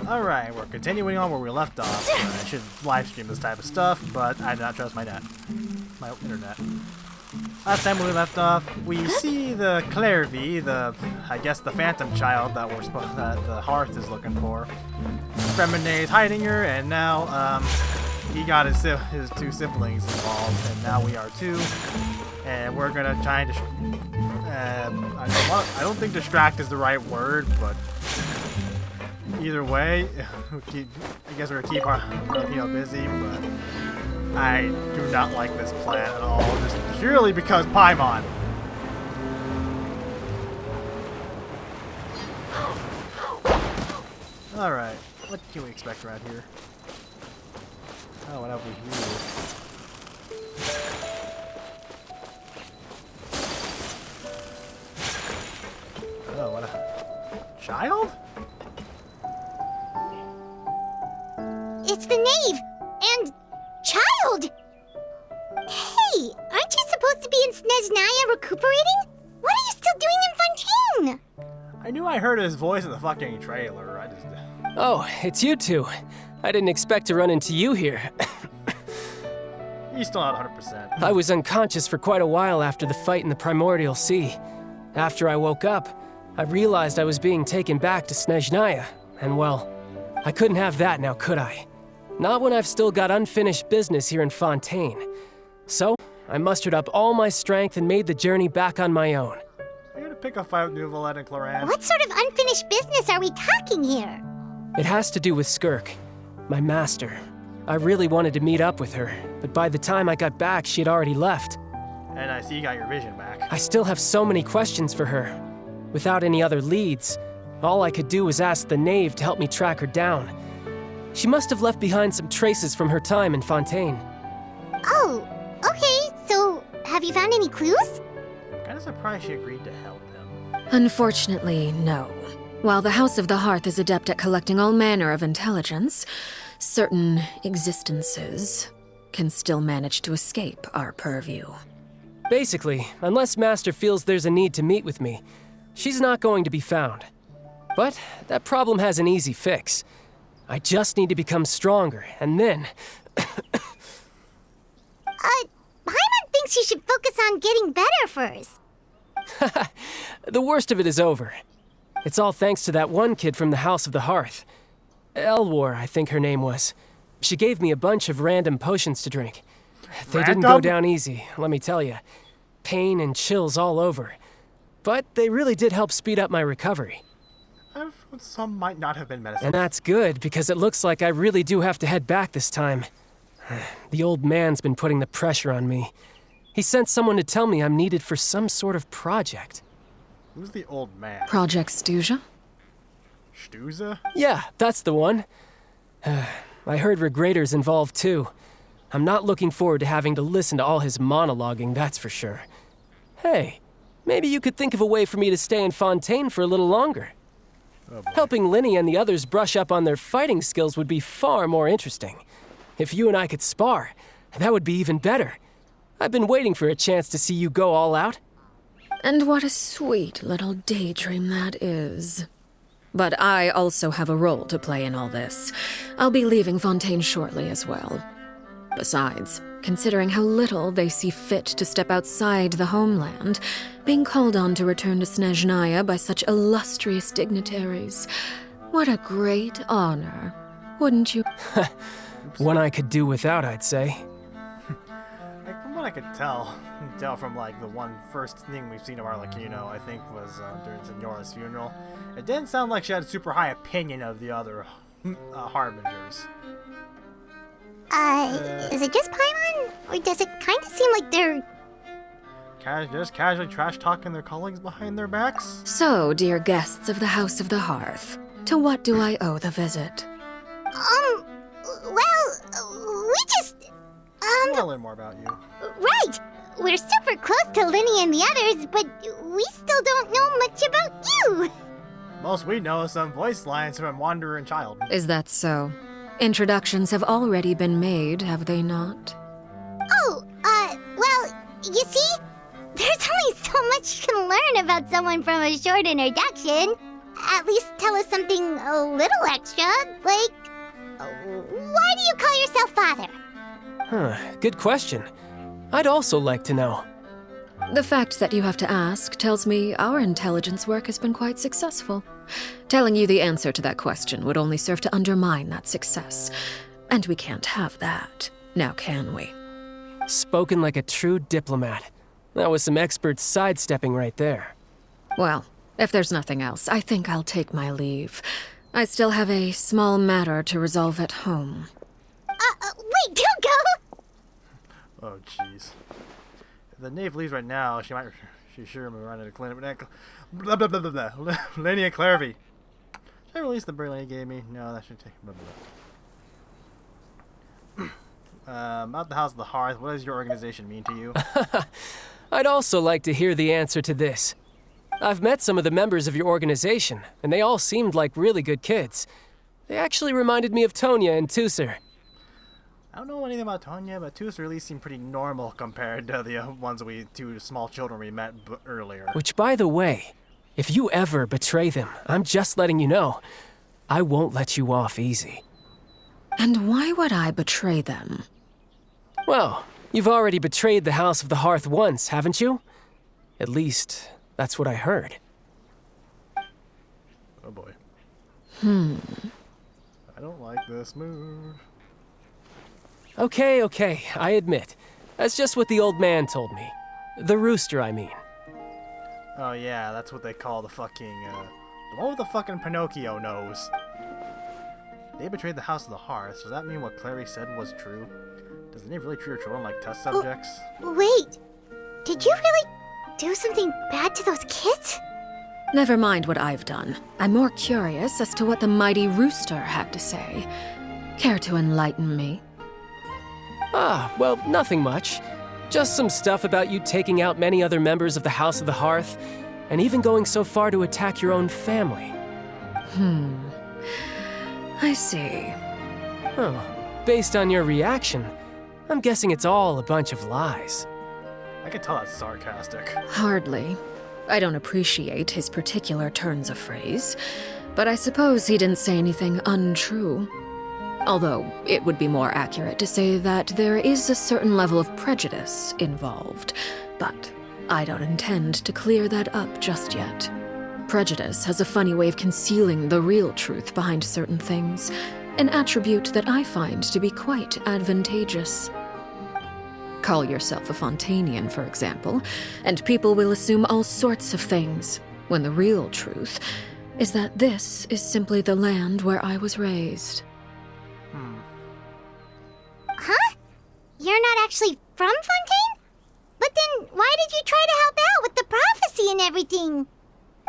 Alright, we're continuing on where we left off. I should live stream this type of stuff, but I do not trust my internet. Last time when we left off, we see the Clairvy, I guess the phantom child that the Hearth is looking for. Fremene's hiding her, and now he got his two siblings involved, and now we are too. And we're gonna try and I don't think distract is the right word, but either way, I guess we're gonna keep our busy, but I do not like this plan at all, just purely because Paimon. Alright, what can we expect around here? Oh, what have we here? Oh, what a child? It's the knave! And child! Hey, aren't you supposed to be in Snezhnaya recuperating? What are you still doing in Fontaine? I knew I heard his voice in the fucking trailer. Oh, it's you two. I didn't expect to run into you here. He's still not 100%. I was unconscious for quite a while after the fight in the Primordial Sea. After I woke up, I realized I was being taken back to Snezhnaya, and well, I couldn't have that now, could I? Not when I've still got unfinished business here in Fontaine. So, I mustered up all my strength and made the journey back on my own. Are you gonna pick a fight with Nouvelette and Cloran? What sort of unfinished business are we talking here? It has to do with Skirk, my master. I really wanted to meet up with her, but by the time I got back, she had already left. And I see you got your vision back. I still have so many questions for her. Without any other leads, all I could do was ask the knave to help me track her down. She must have left behind some traces from her time in Fontaine. Oh, okay, so have you found any clues? I'm kinda surprised she agreed to help him. Unfortunately, no. While the House of the Hearth is adept at collecting all manner of intelligence, certain existences can still manage to escape our purview. Basically, unless Master feels there's a need to meet with me, she's not going to be found. But that problem has an easy fix. I just need to become stronger, and then... Paimon thinks you should focus on getting better first. The worst of it is over. It's all thanks to that one kid from the House of the Hearth. Elwar, I think her name was. She gave me a bunch of random potions to drink. They didn't go down easy, let me tell you. Pain and chills all over. But they really did help speed up my recovery. Some might not have been medicine. And that's good, because it looks like I really do have to head back this time. The old man's been putting the pressure on me. He sent someone to tell me I'm needed for some sort of project. Who's the old man? Project Stuja? Stuza? Yeah, that's the one. I heard Regrader's involved too. I'm not looking forward to having to listen to all his monologuing, that's for sure. Hey, maybe you could think of a way for me to stay in Fontaine for a little longer. Oh boy. Helping Linny and the others brush up on their fighting skills would be far more interesting. If you and I could spar, that would be even better. I've been waiting for a chance to see you go all out. And what a sweet little daydream that is. But I also have a role to play in all this. I'll be leaving Fontaine shortly as well. Besides, considering how little they see fit to step outside the homeland, being called on to return to Snezhnaya by such illustrious dignitaries, what a great honor, wouldn't you? One I could do without, I'd say. From what I could tell from like the one first thing we've seen of Arlecchino, I think was during Signora's funeral, it didn't sound like she had a super high opinion of the other Harbingers. Is it just Paimon? Or does it kind of seem like they're... Just casually trash-talking their colleagues behind their backs? So, dear guests of the House of the Hearth, to what do I owe the visit? Well, we just... I want to learn more about you. Right! We're super close to Linny and the others, but we still don't know much about you! Most we know is some voice lines from Wanderer and Child. Is that so? Introductions have already been made, have they not? Oh, well, you see? There's only so much you can learn about someone from a short introduction. at least tell us something a little extra, like, why do you call yourself father? Huh, good question. I'd also like to know. The fact that you have to ask tells me our intelligence work has been quite successful. Telling you the answer to that question would only serve to undermine that success. And we can't have that, now can we? Spoken like a true diplomat. That was some expert sidestepping right there. Well, if there's nothing else, I think I'll take my leave. I still have a small matter to resolve at home. Wait, don't go! Oh, jeez. If the knave leaves right now, she's sure will run into clinic. Blah, blah, blah, blah, blah. Lady and Clarvey. Should I release the bird Lady gave me? No, that should take. Blah, blah, blah. About the House of the Hearth, what does your organization mean to you? I'd also like to hear the answer to this. I've met some of the members of your organization, and they all seemed like really good kids. They actually reminded me of Tonya and Tusser. I don't know anything about Tonya, but Tusser at least seemed pretty normal compared to the two small children we met earlier. Which, by the way, if you ever betray them, I'm just letting you know, I won't let you off easy. And why would I betray them? Well, you've already betrayed the House of the Hearth once, haven't you? At least, that's what I heard. Oh boy. I don't like this move. Okay, I admit. That's just what the old man told me. The rooster, I mean. Oh yeah, that's what they call the fucking, the one with the fucking Pinocchio nose. They betrayed the House of the Hearth. Does that mean what Clary said was true? Does the knave really treat her children like test subjects? Wait, did you really do something bad to those kids? Never mind what I've done. I'm more curious as to what the mighty rooster had to say. Care to enlighten me? Well, nothing much. Just some stuff about you taking out many other members of the House of the Hearth, and even going so far to attack your own family. I see. Oh, based on your reaction, I'm guessing it's all a bunch of lies. I can tell that's sarcastic. Hardly. I don't appreciate his particular turns of phrase, but I suppose he didn't say anything untrue. Although, it would be more accurate to say that there is a certain level of prejudice involved, but I don't intend to clear that up just yet. Prejudice has a funny way of concealing the real truth behind certain things, an attribute that I find to be quite advantageous. Call yourself a Fontanian, for example, and people will assume all sorts of things, when the real truth is that this is simply the land where I was raised. Huh? You're not actually from Fontaine? But then why did you try to help out with the prophecy and everything?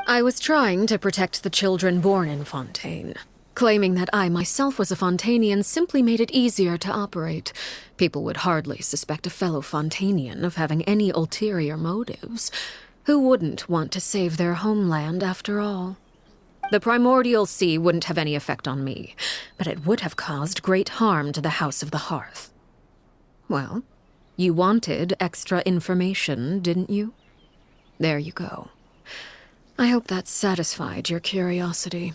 I was trying to protect the children born in Fontaine. Claiming that I myself was a Fontanian simply made it easier to operate. People would hardly suspect a fellow Fontanian of having any ulterior motives. Who wouldn't want to save their homeland after all? The primordial sea wouldn't have any effect on me, but it would have caused great harm to the House of the Hearth. Well, you wanted extra information, didn't you? There you go. I hope that satisfied your curiosity.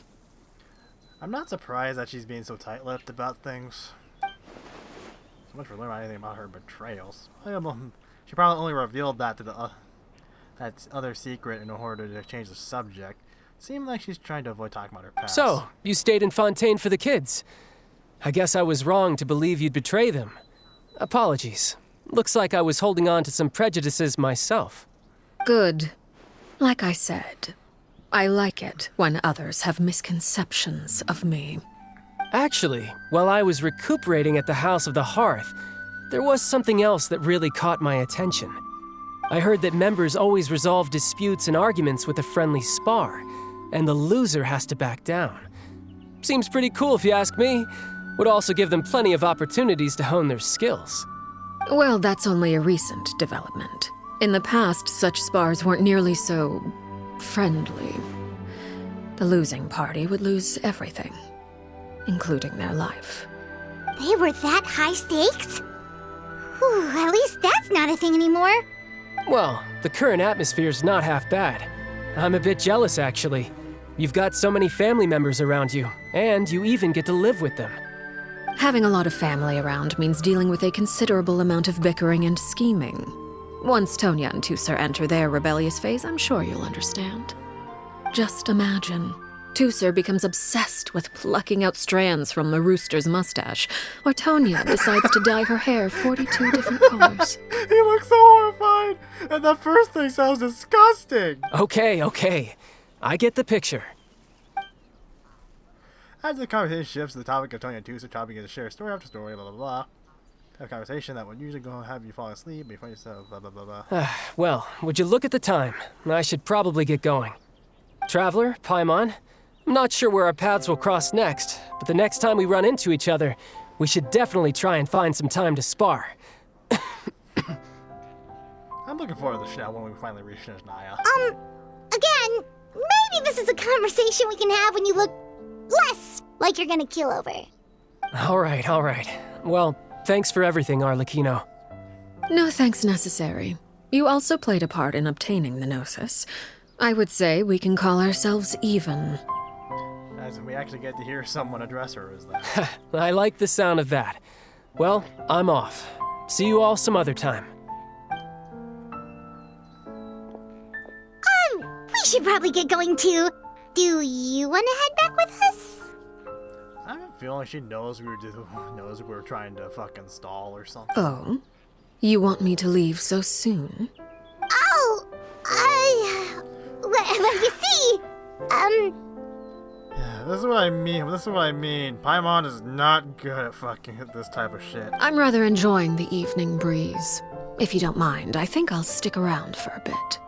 I'm not surprised that she's being so tight-lipped about things. So much for learning anything about her betrayals. She probably only revealed that to that other secret in order to change the subject. Seemed like she's trying to avoid talking about her past. So, you stayed in Fontaine for the kids. I guess I was wrong to believe you'd betray them. Apologies. Looks like I was holding on to some prejudices myself. Good. Like I said, I like it when others have misconceptions of me. Actually, while I was recuperating at the House of the Hearth, there was something else that really caught my attention. I heard that members always resolve disputes and arguments with a friendly spar, and the loser has to back down. Seems pretty cool if you ask me. Would also give them plenty of opportunities to hone their skills. Well, that's only a recent development. In the past, such spars weren't nearly so friendly. The losing party would lose everything, including their life. They were that high stakes? Whew, at least that's not a thing anymore. Well, the current atmosphere's not half bad. I'm a bit jealous, actually. You've got so many family members around you, and you even get to live with them. Having a lot of family around means dealing with a considerable amount of bickering and scheming. Once Tonya and Tusser enter their rebellious phase, I'm sure you'll understand. Just imagine. Tusser becomes obsessed with plucking out strands from the rooster's mustache, or Tonya decides to dye her hair 42 different colors. He looks so horrified, and the first thing sounds disgusting. Okay. I get the picture. As the conversation shifts to the topic of Tonya and Tusser trying to share story after story, blah blah blah. A conversation that would usually go and have you fall asleep, but you find yourself, blah blah blah blah. Well, would you look at the time? I should probably get going. Traveler, Paimon, I'm not sure where our paths will cross next, but the next time we run into each other, we should definitely try and find some time to spar. I'm looking forward to the show when we finally reach Snezhnaya. Again, maybe this is a conversation we can have when you look less like you're gonna keel over. All right. Well, thanks for everything, Arlecchino. No thanks necessary. You also played a part in obtaining the Gnosis. I would say we can call ourselves even. As in we actually get to hear someone address her as that. I like the sound of that. Well, I'm off. See you all some other time. We should probably get going too. Do you want to head back with us? I have a feeling she knows we were trying to fucking stall or something. Oh? You want me to leave so soon? Oh, well, you see, Yeah, this is what I mean. Paimon is not good at fucking this type of shit. I'm rather enjoying the evening breeze. If you don't mind, I think I'll stick around for a bit.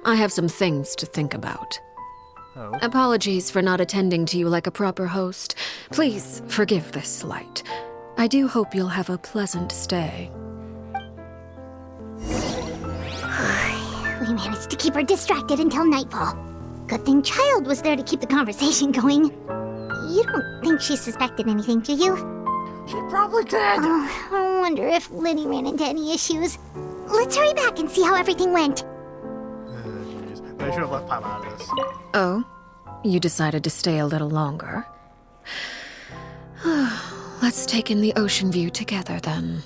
I have some things to think about. Oh. Apologies for not attending to you like a proper host. Please forgive this slight. I do hope you'll have a pleasant stay. We managed to keep her distracted until nightfall. Good thing Child was there to keep the conversation going. You don't think she suspected anything, do you? She probably did! Oh, I wonder if Liddy ran into any issues. Let's hurry back and see how everything went. Jeez. They should have left Paimon out of this. Oh? You decided to stay a little longer? Let's take in the ocean view together, then.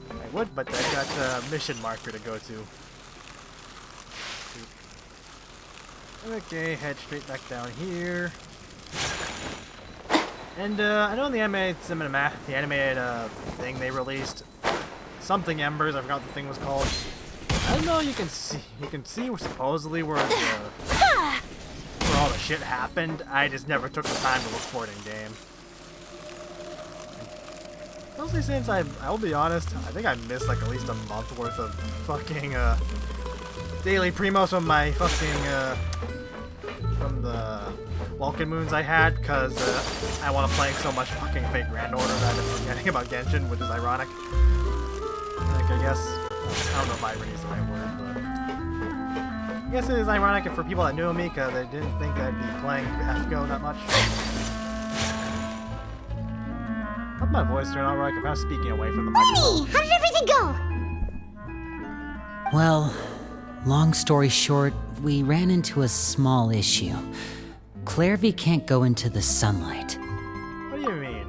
I would, but I got a mission marker to go to. Okay, head straight back down here. And I know in the animated thing they released, something Embers, I forgot what the thing was called. I don't know, you can see supposedly where all the shit happened. I just never took the time to look for it in game. Mostly since I'll be honest, I think I missed like at least a month worth of fucking daily primos from my fucking from the Vulcan moons I had, because I want to play so much fucking Fate Grand Order that I've been forgetting about Genshin, which is ironic. Like, I guess, I don't know if irony is the right word, but I guess it is ironic for people that knew me, because they didn't think I'd be playing FGO that much. How'd my voice turn out right? I'm kind of speaking away from the microphone. Hey, how did everything go? Well, long story short, we ran into a small issue. Clairvy can't go into the sunlight. What do you mean?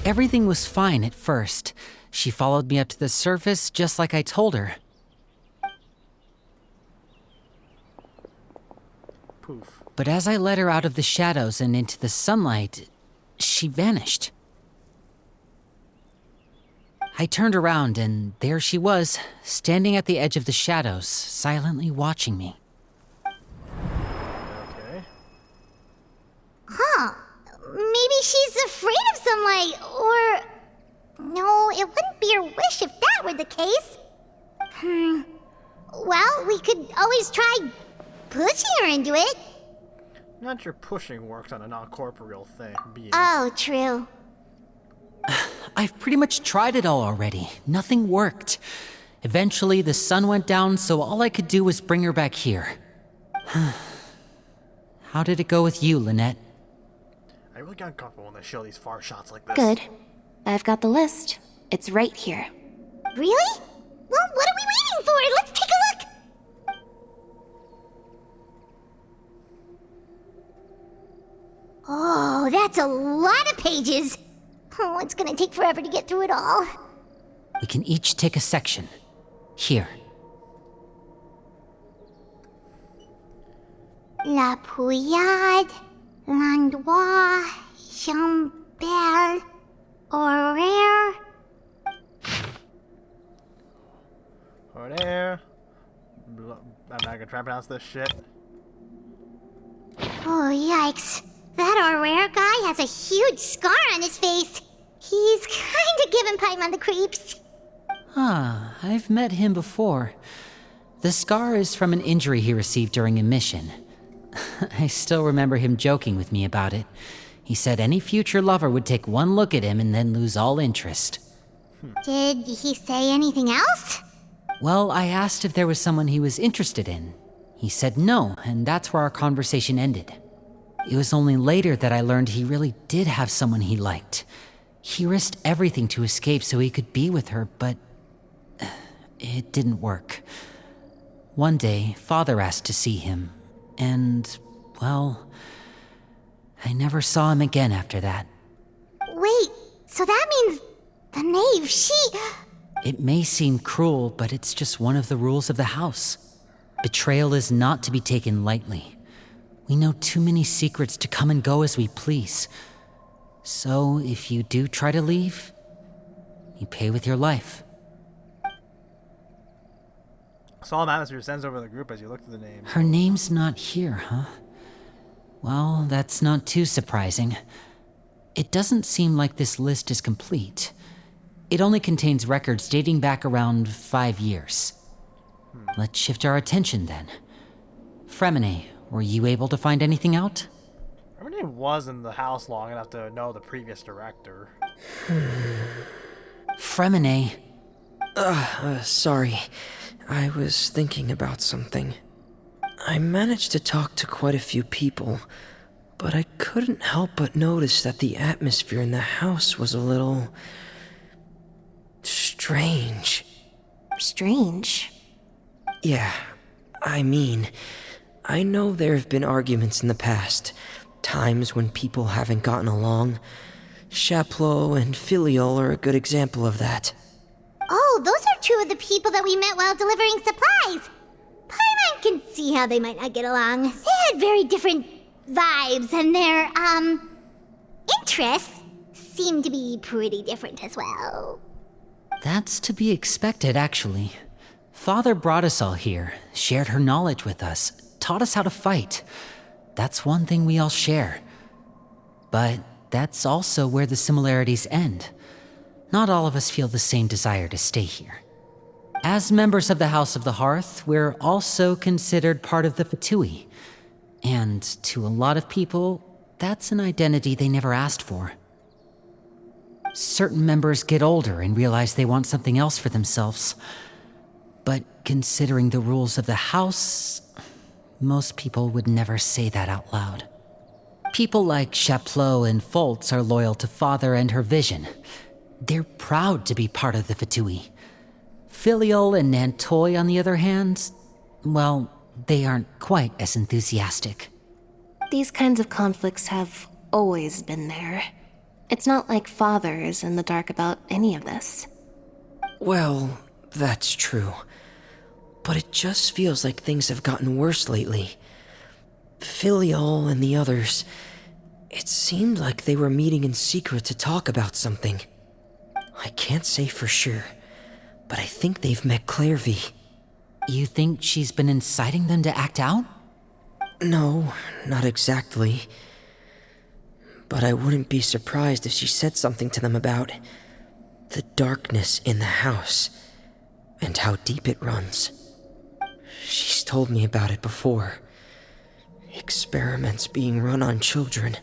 Everything was fine at first. She followed me up to the surface just like I told her. Poof. But as I led her out of the shadows and into the sunlight, she vanished. I turned around and there she was, standing at the edge of the shadows, silently watching me. Okay. Huh. Maybe she's afraid of sunlight, or... No, it wouldn't be her wish if that were the case. Well, we could always try pushing her into it. Not sure pushing works on a non-corporeal being. Oh, true. I've pretty much tried it all already. Nothing worked. Eventually, the sun went down, so all I could do was bring her back here. How did it go with you, Lynette? I really get uncomfortable when they show these far shots like this. Good. I've got the list. It's right here. Really? Well, what are we waiting for? Let's take a look! that's a lot of pages. Oh, it's gonna take forever to get through it all. We can each take a section. Here. La Pouillade, L'Endroit, Chambel, Horaire. Horaire. I'm not gonna try to pronounce this shit. Oh, yikes. That Horaire guy has a huge scar on his face. He's kinda giving Paimon the creeps. Ah, I've met him before. The scar is from an injury he received during a mission. I still remember him joking with me about it. He said any future lover would take one look at him and then lose all interest. Did he say anything else? Well, I asked if there was someone he was interested in. He said no, and that's where our conversation ended. It was only later that I learned he really did have someone he liked. He risked everything to escape so he could be with her, but it didn't work. One day, Father asked to see him, and, well, I never saw him again after that. Wait, so that means the knave, It may seem cruel, but it's just one of the rules of the house. Betrayal is not to be taken lightly. We know too many secrets to come and go as we please. So, if you do try to leave, you pay with your life. Solemn atmosphere sends over the group as you look through the names. Her name's not here, huh? Well, that's not too surprising. It doesn't seem like this list is complete. It only contains records dating back around 5 years. Let's shift our attention then. Fremine, were you able to find anything out? Remini was in the house long enough to know the previous director. Fremine. Sorry. I was thinking about something. I managed to talk to quite a few people, but I couldn't help but notice that the atmosphere in the house was a little strange. Strange. Yeah, I mean, I know there have been arguments in the past, times when people haven't gotten along. Chaplot and Filial are a good example of that. Oh, those are two of the people that we met while delivering supplies. Paimon can see how they might not get along. They had very different vibes, and their, interests seem to be pretty different as well. That's to be expected, actually. Father brought us all here, shared her knowledge with us, taught us how to fight. That's one thing we all share. But that's also where the similarities end. Not all of us feel the same desire to stay here. As members of the House of the Hearth, we're also considered part of the Fatui. And to a lot of people, that's an identity they never asked for. Certain members get older and realize they want something else for themselves. But considering the rules of the house, most people would never say that out loud. People like Chaplot and Foltz are loyal to Father and her vision. They're proud to be part of the Fatui. Filial and Nantoy, on the other hand, well, they aren't quite as enthusiastic. These kinds of conflicts have always been there. It's not like Father is in the dark about any of this. Well, that's true. But it just feels like things have gotten worse lately. Filial and the others, it seemed like they were meeting in secret to talk about something. I can't say for sure, but I think they've met Clairvy. You think she's been inciting them to act out? No, not exactly. But I wouldn't be surprised if she said something to them about the darkness in the house and how deep it runs. She's told me about it before. Experiments being run on children.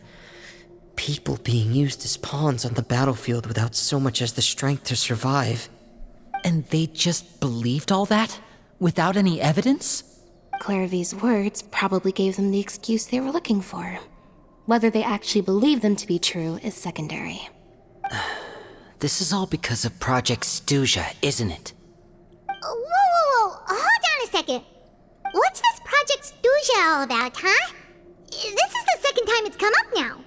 People being used as pawns on the battlefield without so much as the strength to survive. And they just believed all that? Without any evidence? Clairvy's words probably gave them the excuse they were looking for. Whether they actually believe them to be true is secondary. This is all because of Project Stuja, isn't it? Whoa. Hold on a second. What's this Project Stuja all about, huh? This is the second time it's come up now.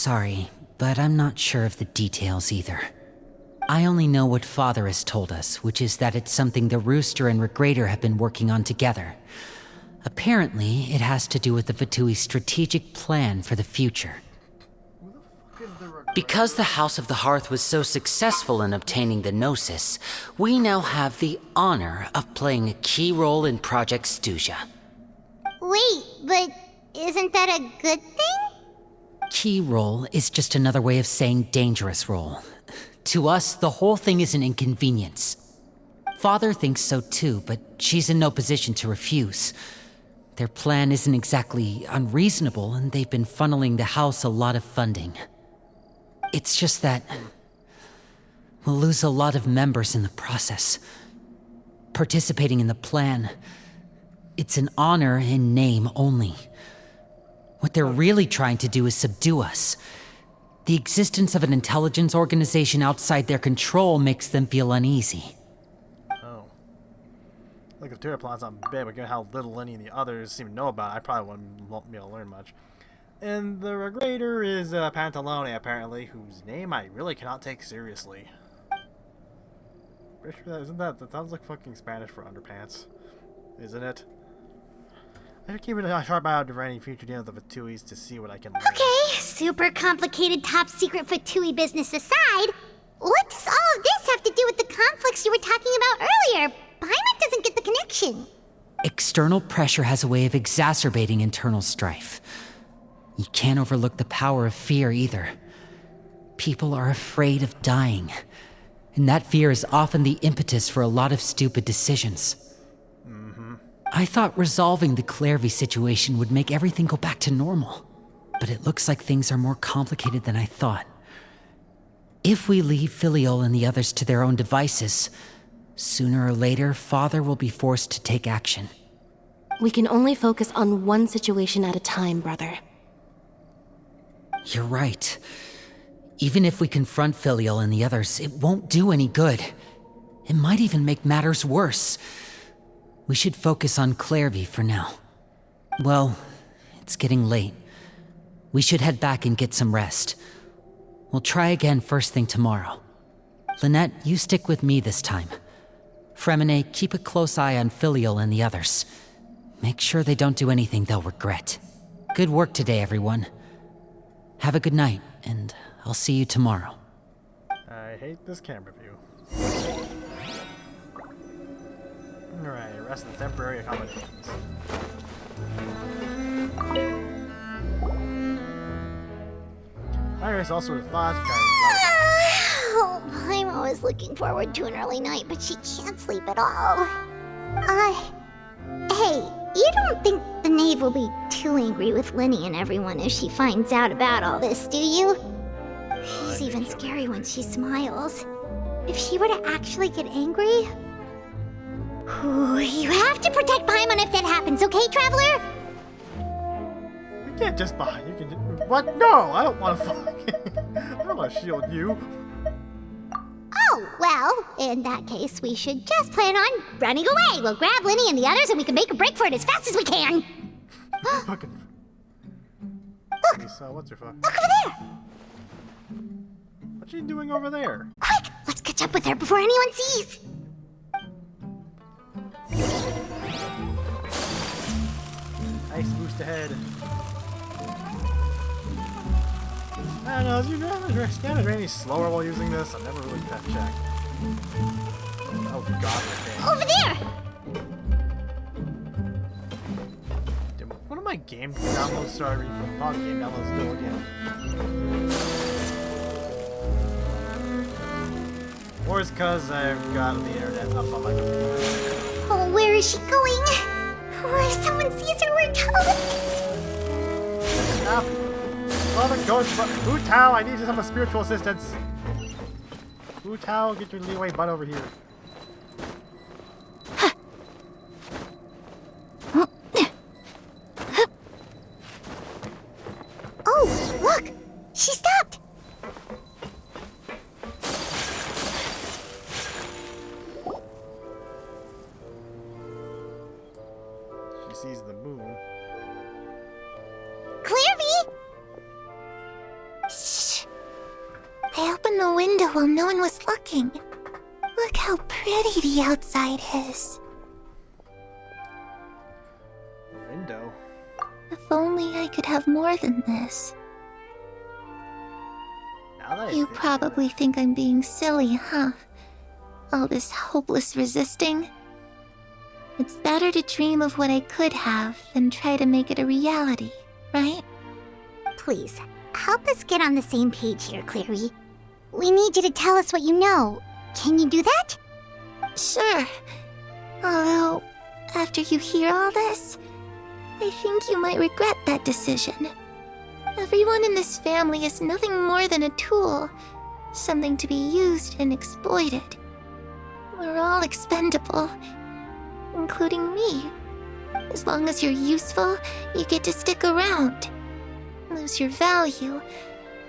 sorry, but I'm not sure of the details either. I only know what Father has told us, which is that it's something the Rooster and Regrader have been working on together. Apparently, it has to do with the Vatui's strategic plan for the future. Because the House of the Hearth was so successful in obtaining the Gnosis, we now have the honor of playing a key role in Project Stuja. Wait, but isn't that a good thing? Key role is just another way of saying dangerous role. To us, the whole thing is an inconvenience. Father thinks so too, but she's in no position to refuse. Their plan isn't exactly unreasonable, and they've been funneling the house a lot of funding. It's just that we'll lose a lot of members in the process. Participating in the plan, it's an honor in name only. What they're really trying to do is subdue us. The existence of an intelligence organization outside their control makes them feel uneasy. Oh. Look, if Terra plot's not big, but given how little Lenny and the others seem to know about it, I probably won't be able to learn much. And the Regrader is Pantalone, apparently, whose name I really cannot take seriously. Pretty sure that sounds like fucking Spanish for underpants, isn't it? I should keep a sharp eye out for any future dealings with the Vatuis to see what I can learn. Okay, super complicated top secret Fatui business aside, what does all of this have to do with the conflicts you were talking about earlier? Paimon doesn't get the connection. External pressure has a way of exacerbating internal strife. You can't overlook the power of fear either. People are afraid of dying, and that fear is often the impetus for a lot of stupid decisions. I thought resolving the Clairvy situation would make everything go back to normal, but it looks like things are more complicated than I thought. If we leave Filiol and the others to their own devices, sooner or later, Father will be forced to take action. We can only focus on one situation at a time, brother. You're right. Even if we confront Filiol and the others, it won't do any good. It might even make matters worse. We should focus on Clairvy for now. Well, it's getting late. We should head back and get some rest. We'll try again first thing tomorrow. Lynette, you stick with me this time. Fremine, keep a close eye on Filiol and the others. Make sure they don't do anything they'll regret. Good work today, everyone. Have a good night, and I'll see you tomorrow. I hate this camera view. Alright, rest of the temporary accommodations. Iris all sort of thoughts. Oh, I'm always looking forward to an early night, but she can't sleep at all. Hey, you don't think the knave will be too angry with Lenny and everyone if she finds out about all this, do you? She's even scary when she smiles. If she were to actually get angry... Ooh, you have to protect Paimon if that happens, okay, Traveler? You can't just buy. You can. What? No, I don't want to fucking. I don't want to shield you. Oh, well, in that case, we should just plan on running away. We'll grab Lenny and the others and we can make a break for it as fast as we can. Fucking. Look! So, what's your fuck? Look over there! What's she doing over there? Quick, let's catch up with her before anyone sees. Nice boost ahead. I don't know, is your scanner drain slower while using this? I've never really checked. Oh god, okay. Over there! Did one of my game downloads start game downloads go again? Or it's because I've got the internet up on my computer. Oh, where is she going? Oh, if someone sees her, we're toast! Now, Father Ghost, Wu Tao, I need some spiritual assistance. Wu Tao, get your leeway butt over here. Oh, look! She stopped! She sees the moon. Clairvy! window while no one was looking. Look how pretty the outside is. Window. If only I could have more than this. Now that I You think probably think I'm being silly, huh? All this hopeless resisting. It's better to dream of what I could have than try to make it a reality, right? Please, help us get on the same page here, Clary. We need you to tell us what you know. Can you do that? Sure. Although, after you hear all this, I think you might regret that decision. Everyone in this family is nothing more than a tool, something to be used and exploited. We're all expendable, including me. As long as you're useful, you get to stick around. Lose your value,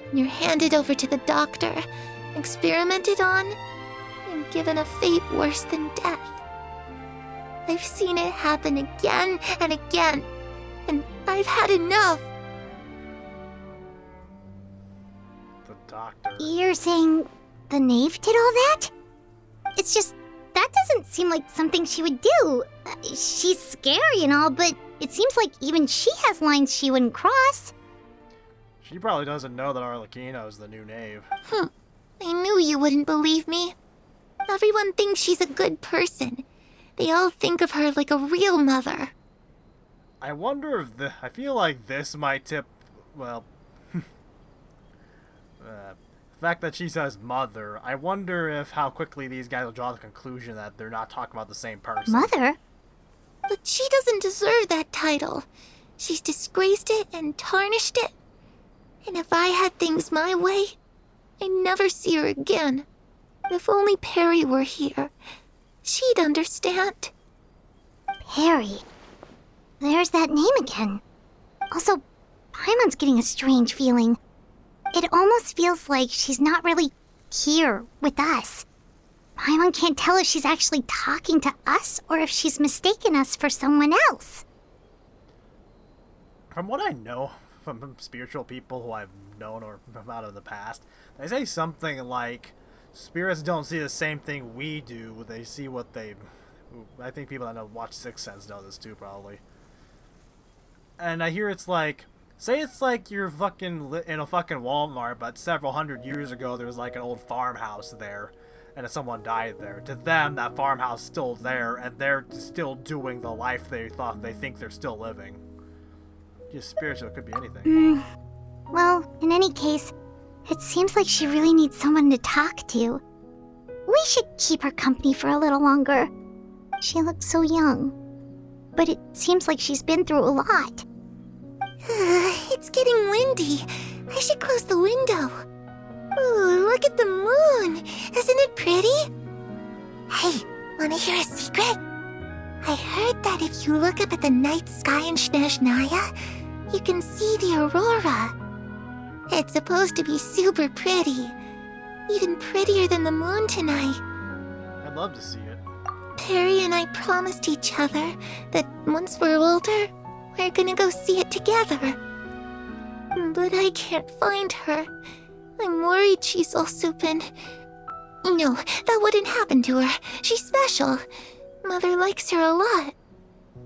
and you're handed over to the doctor, experimented on, and given a fate worse than death. I've seen it happen again and again, and I've had enough. the doctor. You're saying the knave did all that? It's just, that doesn't seem like something she would do. She's scary and all, but it seems like even she has lines she wouldn't cross. She probably doesn't know that Arlecchino is the new knave. I knew you wouldn't believe me. Everyone thinks she's a good person. They all think of her like a real mother. I wonder if I feel like this might tip, well, the fact that she says mother, I wonder if how quickly these guys will draw the conclusion that they're not talking about the same person. Mother? But she doesn't deserve that title. She's disgraced it and tarnished it. And if I had things my way, I'd never see her again. If only Perry were here, she'd understand. Perry? There's that name again. Also, Paimon's getting a strange feeling. It almost feels like she's not really here with us. Paimon can't tell if she's actually talking to us or if she's mistaken us for someone else. From what I know from spiritual people who I've known or out of the past, they say something like, spirits don't see the same thing we do, they see what they... I think people that know watch Sixth Sense know this too, probably. And I hear it's like, say it's like you're fucking in a fucking Walmart, but several hundred years ago there was like an old farmhouse there, and someone died there. To them, that farmhouse is still there, and they're still doing the life they think they're still living. Just spiritual, it could be anything. Well, in any case, it seems like she really needs someone to talk to. We should keep her company for a little longer. She looks so young. But it seems like she's been through a lot. It's getting windy. I should close the window. Ooh, look at the moon. Isn't it pretty? Hey, wanna hear a secret? I heard that if you look up at the night sky in Snezhnaya, you can see the aurora. It's supposed to be super pretty. Even prettier than the moon tonight. I'd love to see it. Perry and I promised each other that once we're older, we're gonna go see it together. But I can't find her. I'm worried she's also been... No, that wouldn't happen to her. She's special. Mother likes her a lot.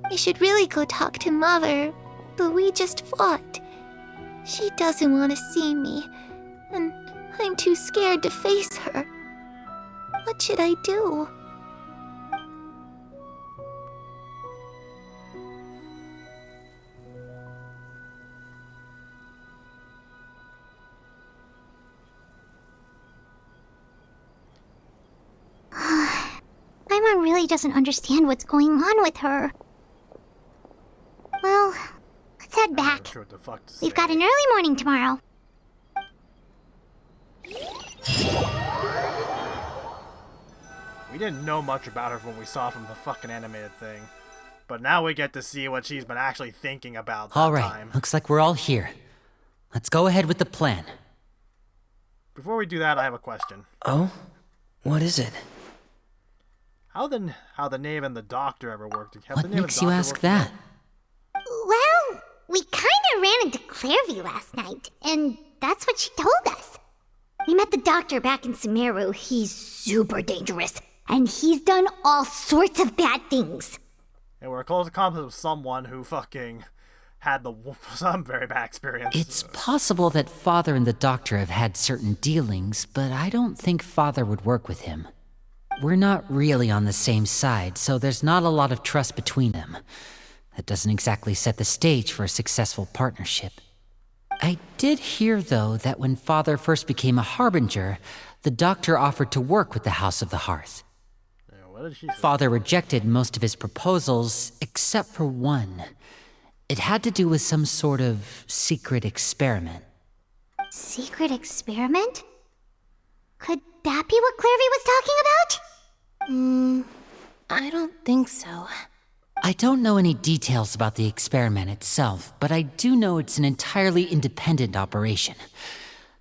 I should really go talk to Mother, but we just fought. She doesn't want to see me, and I'm too scared to face her. What should I do? Paimon really doesn't understand what's going on with her. Well, let's head I'm back. not sure what the fuck to We've say. got an early morning tomorrow. We didn't know much about her from what we saw from the fucking animated thing. But now we get to see what she's been actually thinking about that All right, time. looks like we're all here. Let's go ahead with the plan. Before we do that, I have a question. Oh? What is it? How the knave and the doctor ever worked together? What makes you ask that? Well, we kinda ran into Clairvy last night, and that's what she told us. We met the doctor back in Sumeru. He's super dangerous, and he's done all sorts of bad things. And we're close to contact with someone who fucking had some very bad experience. It's possible that Father and the Doctor have had certain dealings, but I don't think Father would work with him. We're not really on the same side, so there's not a lot of trust between them. That doesn't exactly set the stage for a successful partnership. I did hear, though, that when Father first became a Harbinger, the Doctor offered to work with the House of the Hearth. What did she say? Father rejected most of his proposals, except for one. It had to do with some sort of secret experiment. Secret experiment? Could that be what Clairvy was talking about? I don't think so. I don't know any details about the experiment itself, but I do know it's an entirely independent operation.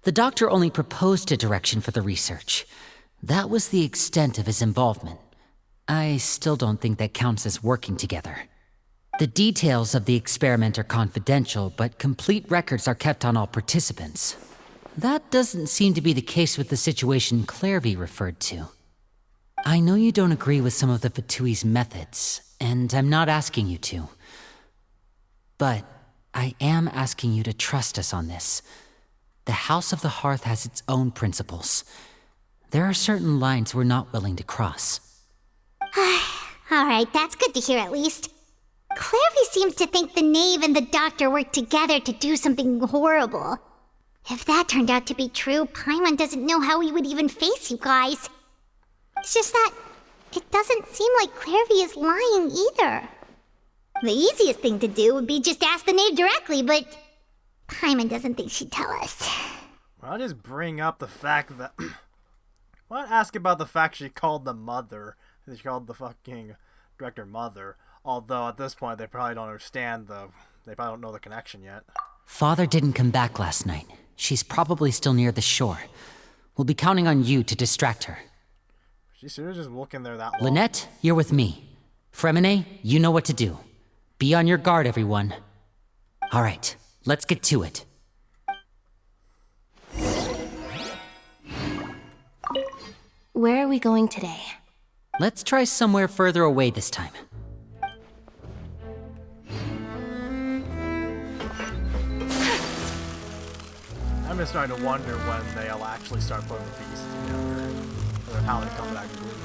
The Doctor only proposed a direction for the research. That was the extent of his involvement. I still don't think that counts as working together. The details of the experiment are confidential, but complete records are kept on all participants. That doesn't seem to be the case with the situation Clairvy referred to. I know you don't agree with some of the Fatui's methods, and I'm not asking you to. But I am asking you to trust us on this. The House of the Hearth has its own principles. There are certain lines we're not willing to cross. Alright, that's good to hear at least. Clairvy seems to think the Knave and the Doctor worked together to do something horrible. If that turned out to be true, Paimon doesn't know how he would even face you guys. It's just that it doesn't seem like Clairvy is lying either. The easiest thing to do would be just ask the Knave directly, but Paimon doesn't think she'd tell us. Well, I'll just bring up the fact that... Why not ask about the fact she called the mother? She called the fucking director mother. Although at this point they probably don't understand they probably don't know the connection yet. Father didn't come back last night. She's probably still near the shore. We'll be counting on you to distract her. She's seriously just looking there that long. Lynette, you're with me. Fremine, you know what to do. Be on your guard, everyone. All right, let's get to it. Where are we going today? Let's try somewhere further away this time. I'm just starting to wonder when they'll actually start putting the pieces together. Or how they come to that conclusion.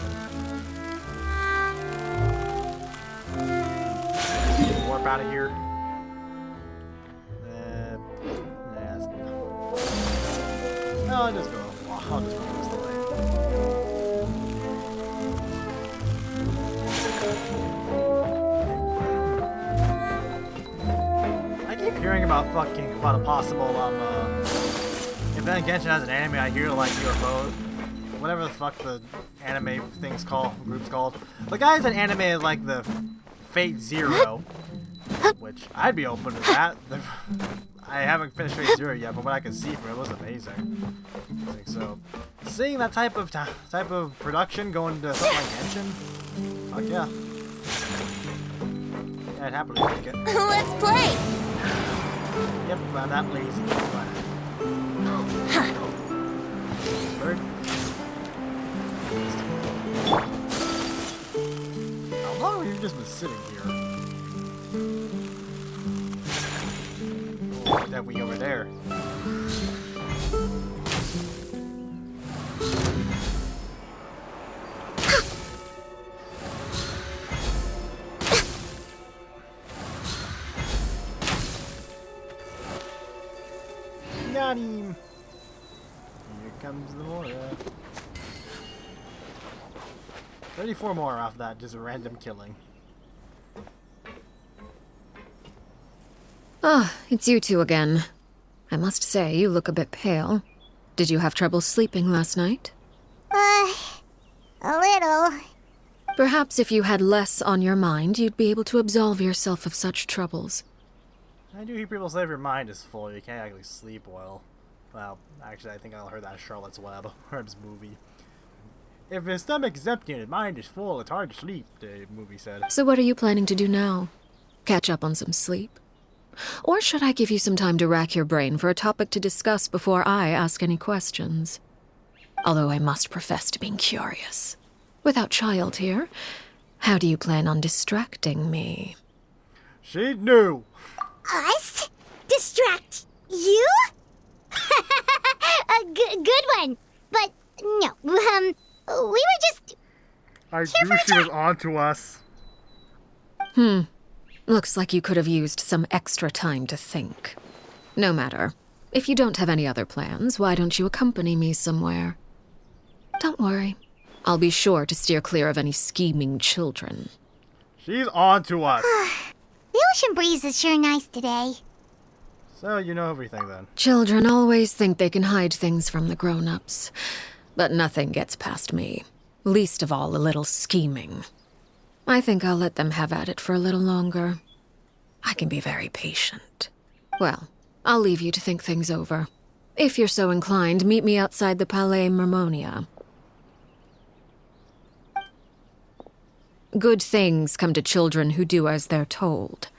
Warp out of here. No, I'll just go. I'll just go this way. I keep hearing about a possible if then Genshin has an anime, I hear like UFO, whatever the fuck the anime group's called. The guys that anime like the Fate Zero, which I'd be open to that. I haven't finished Fate Zero yet, but what I can see from it was amazing. So, seeing that type of production go into something like Genshin, fuck yeah. Yeah, I'd happily take it. Let's play! Yep, I'm that lazy. Bird. How long have you just been sitting here? Oh, that wing over there. Got him! Here comes the more. 34 more off that, just a random killing. Ah, it's you two again. I must say, you look a bit pale. Did you have trouble sleeping last night? A little. Perhaps if you had less on your mind, you'd be able to absolve yourself of such troubles. I do hear people say if your mind is full, you can't actually sleep well. Well, actually, I think I heard that in Charlotte's Web, Herb's movie. If your stomach is empty and your mind is full, it's hard to sleep, the movie said. So what are you planning to do now? Catch up on some sleep? Or should I give you some time to rack your brain for a topic to discuss before I ask any questions? Although I must profess to being curious. Without Child here, how do you plan on distracting me? She knew. Us? Distract you? A good one. But no, we were just... I knew she was on to us. Looks like you could have used some extra time to think. No matter. If you don't have any other plans, why don't you accompany me somewhere? Don't worry. I'll be sure to steer clear of any scheming children. She's on to us. The ocean breeze is sure nice today. So you know everything then. Children always think they can hide things from the grown-ups. But nothing gets past me. Least of all a little scheming. I think I'll let them have at it for a little longer. I can be very patient. Well, I'll leave you to think things over. If you're so inclined, meet me outside the Palais Mermonia. Good things come to children who do as they're told.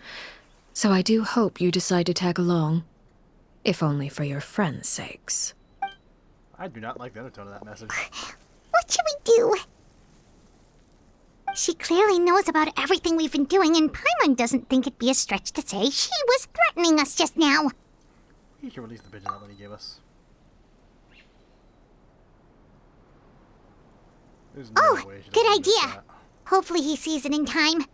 So I do hope you decide to tag along. If only for your friends' sakes. I do not like the undertone of that message. What should we do? She clearly knows about everything we've been doing, and Paimon doesn't think it'd be a stretch to say she was threatening us just now. You should release the pigeon that Lenny gave us. There's no way she Good doesn't use idea. that. Hopefully he sees it in time.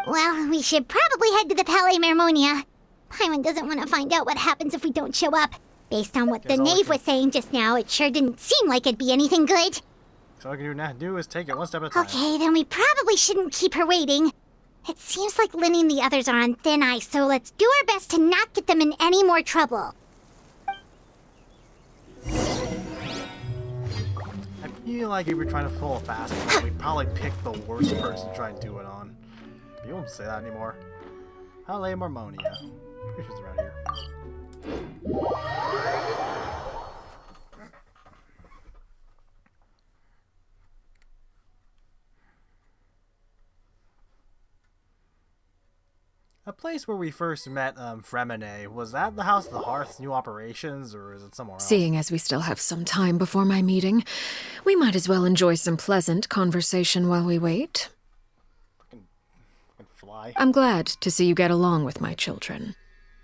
Well, we should probably head to the Palais Mermonia. Paimon doesn't want to find out what happens if we don't show up. Based on what the Guess all I knave can- was saying just now, it sure didn't seem like it'd be anything good. So all I can do is take it one step at a time. Okay, then we probably shouldn't keep her waiting. It seems like Linny and the others are on thin ice, so let's do our best to not get them in any more trouble. I feel like if we're trying to pull a fast one, we'd probably pick the worst person to try and do it on. You won't say that anymore. Palais Marmonia. Pretty sure it's around here. A place where we first met Fremine, was that the House of the Hearth's new operations, or is it somewhere else? Seeing as we still have some time before my meeting, we might as well enjoy some pleasant conversation while we wait. Fucking fly. I'm glad to see you get along with my children.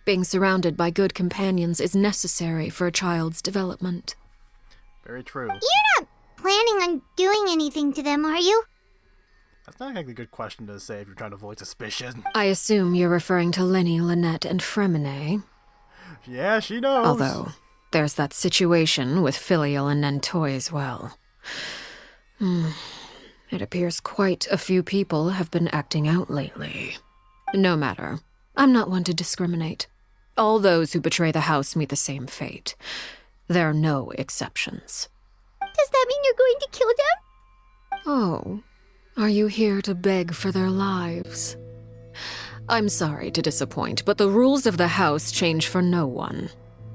Being surrounded by good companions is necessary for a child's development. Very true. You're not planning on doing anything to them, are you? That's not exactly a good question to say if you're trying to avoid suspicion. I assume you're referring to Lenny, Lynette, and Fremine. Yeah, she knows. Although, there's that situation with Filial and Nentoy as well. It appears quite a few people have been acting out lately. No matter. I'm not one to discriminate. All those who betray the house meet the same fate. There are no exceptions. Does that mean you're going to kill them? Oh, are you here to beg for their lives? I'm sorry to disappoint, but the rules of the house change for no one.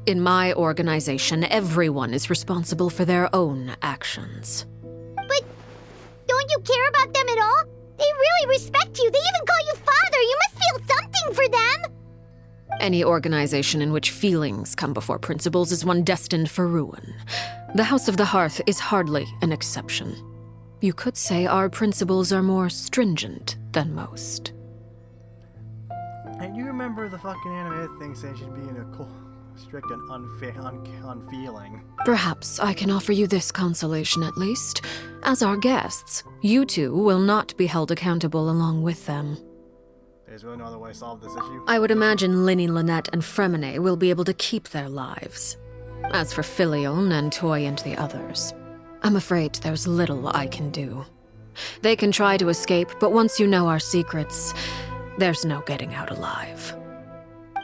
In my organization, everyone is responsible for their own actions. But don't you care about them at all? They really respect you. They even call you father. You must feel something for them. Any organization in which feelings come before principles is one destined for ruin. The House of the Hearth is hardly an exception. You could say our principles are more stringent than most. And you remember the fucking animated thing saying she'd be in a strict and unfeeling. Perhaps I can offer you this consolation at least. As our guests, you two will not be held accountable along with them. There's really no other way to solve this issue. I would imagine Linny, Lynette, and Fremine will be able to keep their lives. As for Filial, Nentoy, and the others, I'm afraid there's little I can do. They can try to escape, but once you know our secrets, there's no getting out alive.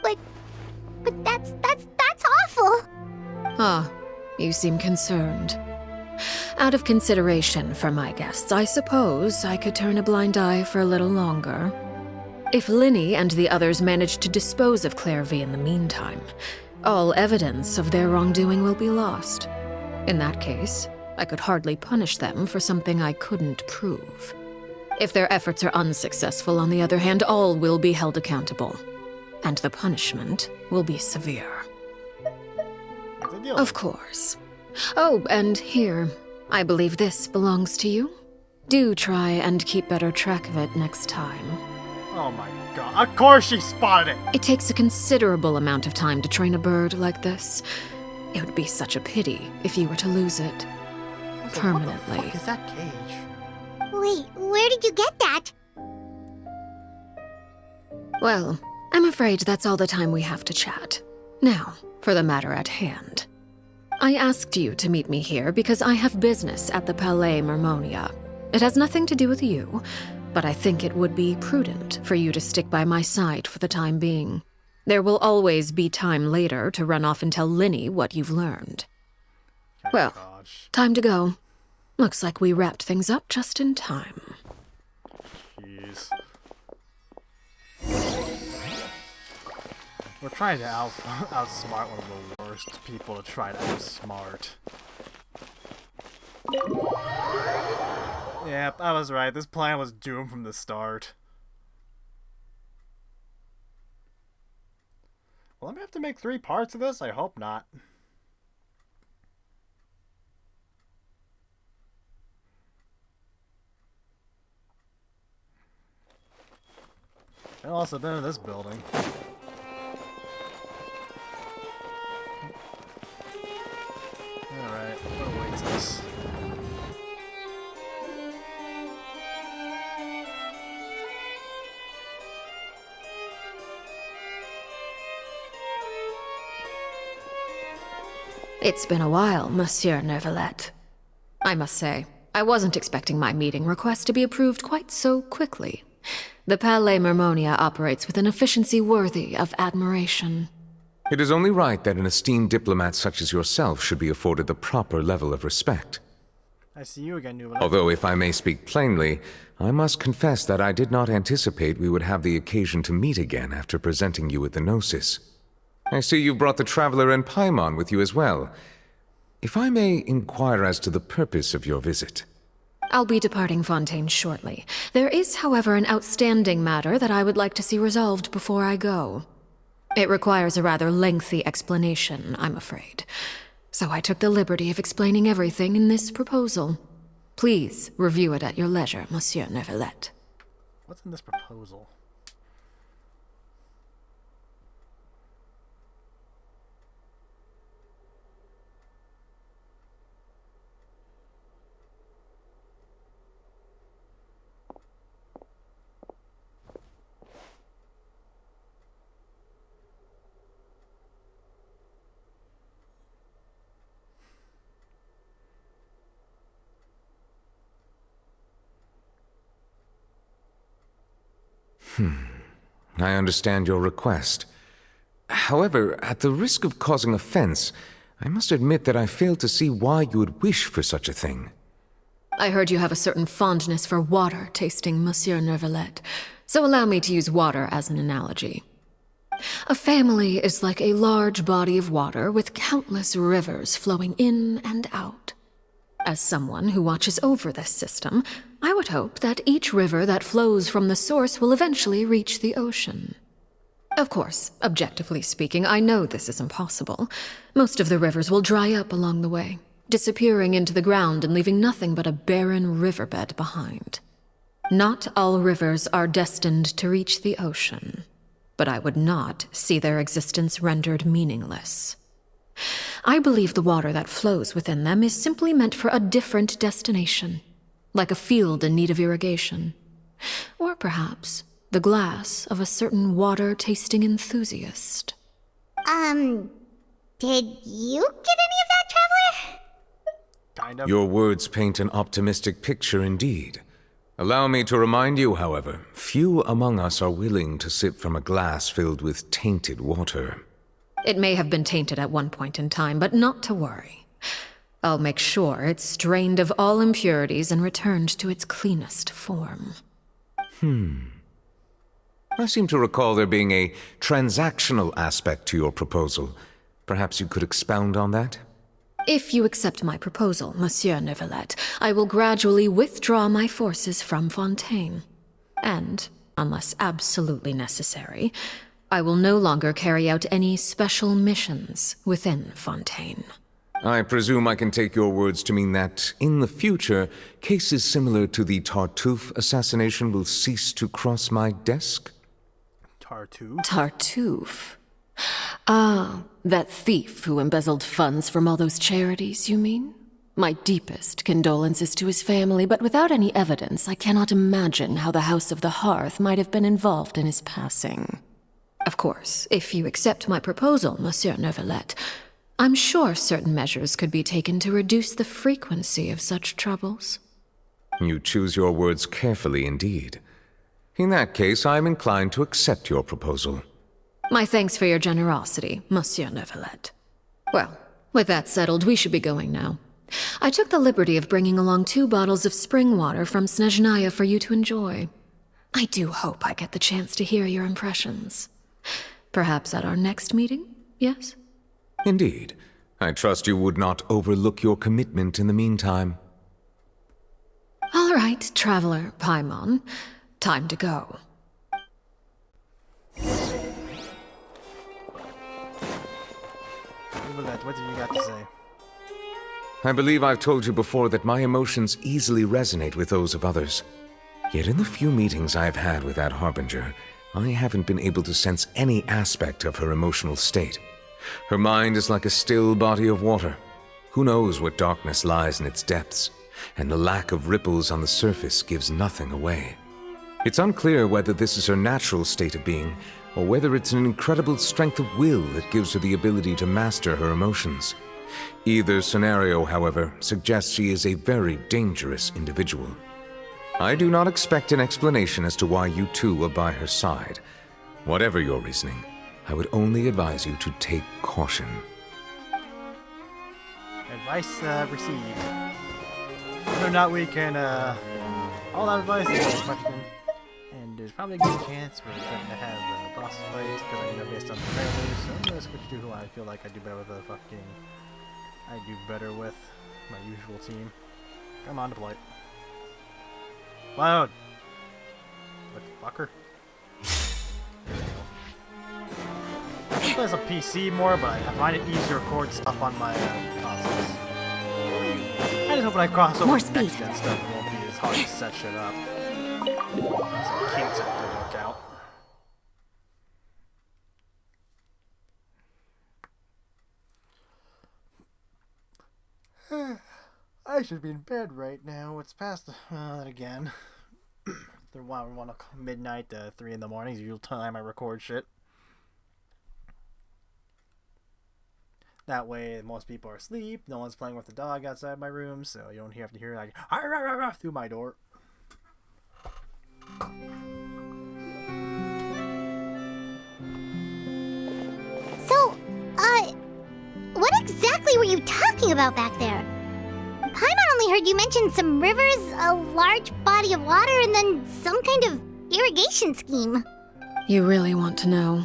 But that's awful. Ah, you seem concerned. Out of consideration for my guests, I suppose I could turn a blind eye for a little longer. If Linny and the others manage to dispose of Clairvy in the meantime, all evidence of their wrongdoing will be lost. In that case, I could hardly punish them for something I couldn't prove. If their efforts are unsuccessful, on the other hand, all will be held accountable. and the punishment will be severe. What's the deal? Of course. Oh, and here, I believe this belongs to you. Do try and keep better track of it next time. Oh my god. Of course she spotted it! It takes a considerable amount of time to train a bird like this. It would be such a pity if you were to lose it. Permanently. What the fuck is that cage? Wait, where did you get that? Well, I'm afraid that's all the time we have to chat. Now, for the matter at hand. I asked you to meet me here because I have business at the Palais Mermonia. It has nothing to do with you, but I think it would be prudent for you to stick by my side for the time being. There will always be time later to run off and tell Linny what you've learned. Well, Gosh. time to go. Looks like we wrapped things up just in time. Jeez. We're trying to outsmart one of the worst people to try to outsmart. Yep, I was right. This plan was doomed from the start. Will I have to make 3 parts of this? I hope not. I've also been in this building. Alright, what awaits us? It's been a while, Monsieur Neuvillette. I must say, I wasn't expecting my meeting request to be approved quite so quickly. The Palais Mermonia operates with an efficiency worthy of admiration. It is only right that an esteemed diplomat such as yourself should be afforded the proper level of respect. I see you again, Neuvillette. Although, if I may speak plainly, I must confess that I did not anticipate we would have the occasion to meet again after presenting you with the Gnosis. I see you've brought the Traveler and Paimon with you as well. If I may inquire as to the purpose of your visit. I'll be departing Fontaine shortly. There is, however, an outstanding matter that I would like to see resolved before I go. It requires a rather lengthy explanation, I'm afraid. So I took the liberty of explaining everything in this proposal. Please review it at your leisure, Monsieur Neuvillette. What's in this proposal? I understand your request. However, at the risk of causing offense, I must admit that I fail to see why you would wish for such a thing. I heard you have a certain fondness for water tasting, Monsieur Neuvillette, so allow me to use water as an analogy. A family is like a large body of water with countless rivers flowing in and out. As someone who watches over this system, I would hope that each river that flows from the source will eventually reach the ocean. Of course, objectively speaking, I know this is impossible. Most of the rivers will dry up along the way, disappearing into the ground and leaving nothing but a barren riverbed behind. Not all rivers are destined to reach the ocean, but I would not see their existence rendered meaningless. I believe the water that flows within them is simply meant for a different destination, like a field in need of irrigation. Or perhaps the glass of a certain water-tasting enthusiast. Did you get any of that, Traveler? Kind of. Your words paint an optimistic picture indeed. Allow me to remind you, however, few among us are willing to sip from a glass filled with tainted water. It may have been tainted at one point in time, but not to worry. I'll make sure it's strained of all impurities and returned to its cleanest form. I seem to recall there being a transactional aspect to your proposal. Perhaps you could expound on that? If you accept my proposal, Monsieur Neuvillette, I will gradually withdraw my forces from Fontaine. And, unless absolutely necessary, I will no longer carry out any special missions within Fontaine. I presume I can take your words to mean that, in the future, cases similar to the Tartuffe assassination will cease to cross my desk? Tartuffe? Tartuffe? Ah, that thief who embezzled funds from all those charities, you mean? My deepest condolences to his family, but without any evidence, I cannot imagine how the House of the Hearth might have been involved in his passing. Of course, if you accept my proposal, Monsieur Neuvillette, I'm sure certain measures could be taken to reduce the frequency of such troubles. You choose your words carefully indeed. In that case, I am inclined to accept your proposal. My thanks for your generosity, Monsieur Neuvillette. Well, with that settled, we should be going now. I took the liberty of bringing along 2 bottles of spring water from Snezhnaya for you to enjoy. I do hope I get the chance to hear your impressions. Perhaps at our next meeting, yes? Indeed. I trust you would not overlook your commitment in the meantime. All right, Traveler Paimon. Time to go. What did you got to say? I believe I've told you before that my emotions easily resonate with those of others. Yet in the few meetings I've had with that Harbinger, I haven't been able to sense any aspect of her emotional state. Her mind is like a still body of water. Who knows what darkness lies in its depths, and the lack of ripples on the surface gives nothing away. It's unclear whether this is her natural state of being, or whether it's an incredible strength of will that gives her the ability to master her emotions. Either scenario, however, suggests she is a very dangerous individual. I do not expect an explanation as to why you two are by her side. Whatever your reasoning, I would only advise you to take caution. Advice received. Whether or not we can, all that advice is a question. And there's probably a good chance we're going to have a boss fight, because I know based on the trailers, so I'm going to switch to who I feel like I do better with my usual team. Come on, deploy. Loud! What fucker? There we go. I play some PC more, but I find it easier to record stuff on my consoles. I just hope when I cross over to next-gen stuff, it won't be as hard to set shit up. Some kinks have to work out. I should be in bed right now. It's past again. They're 1 midnight to 3 in the morning is the usual time I record shit. That way, most people are asleep. No one's playing with the dog outside my room, so you don't have to hear like through my door. So, what exactly were you talking about back there? Paimon only heard you mention some rivers, a large body of water, and then some kind of irrigation scheme. You really want to know?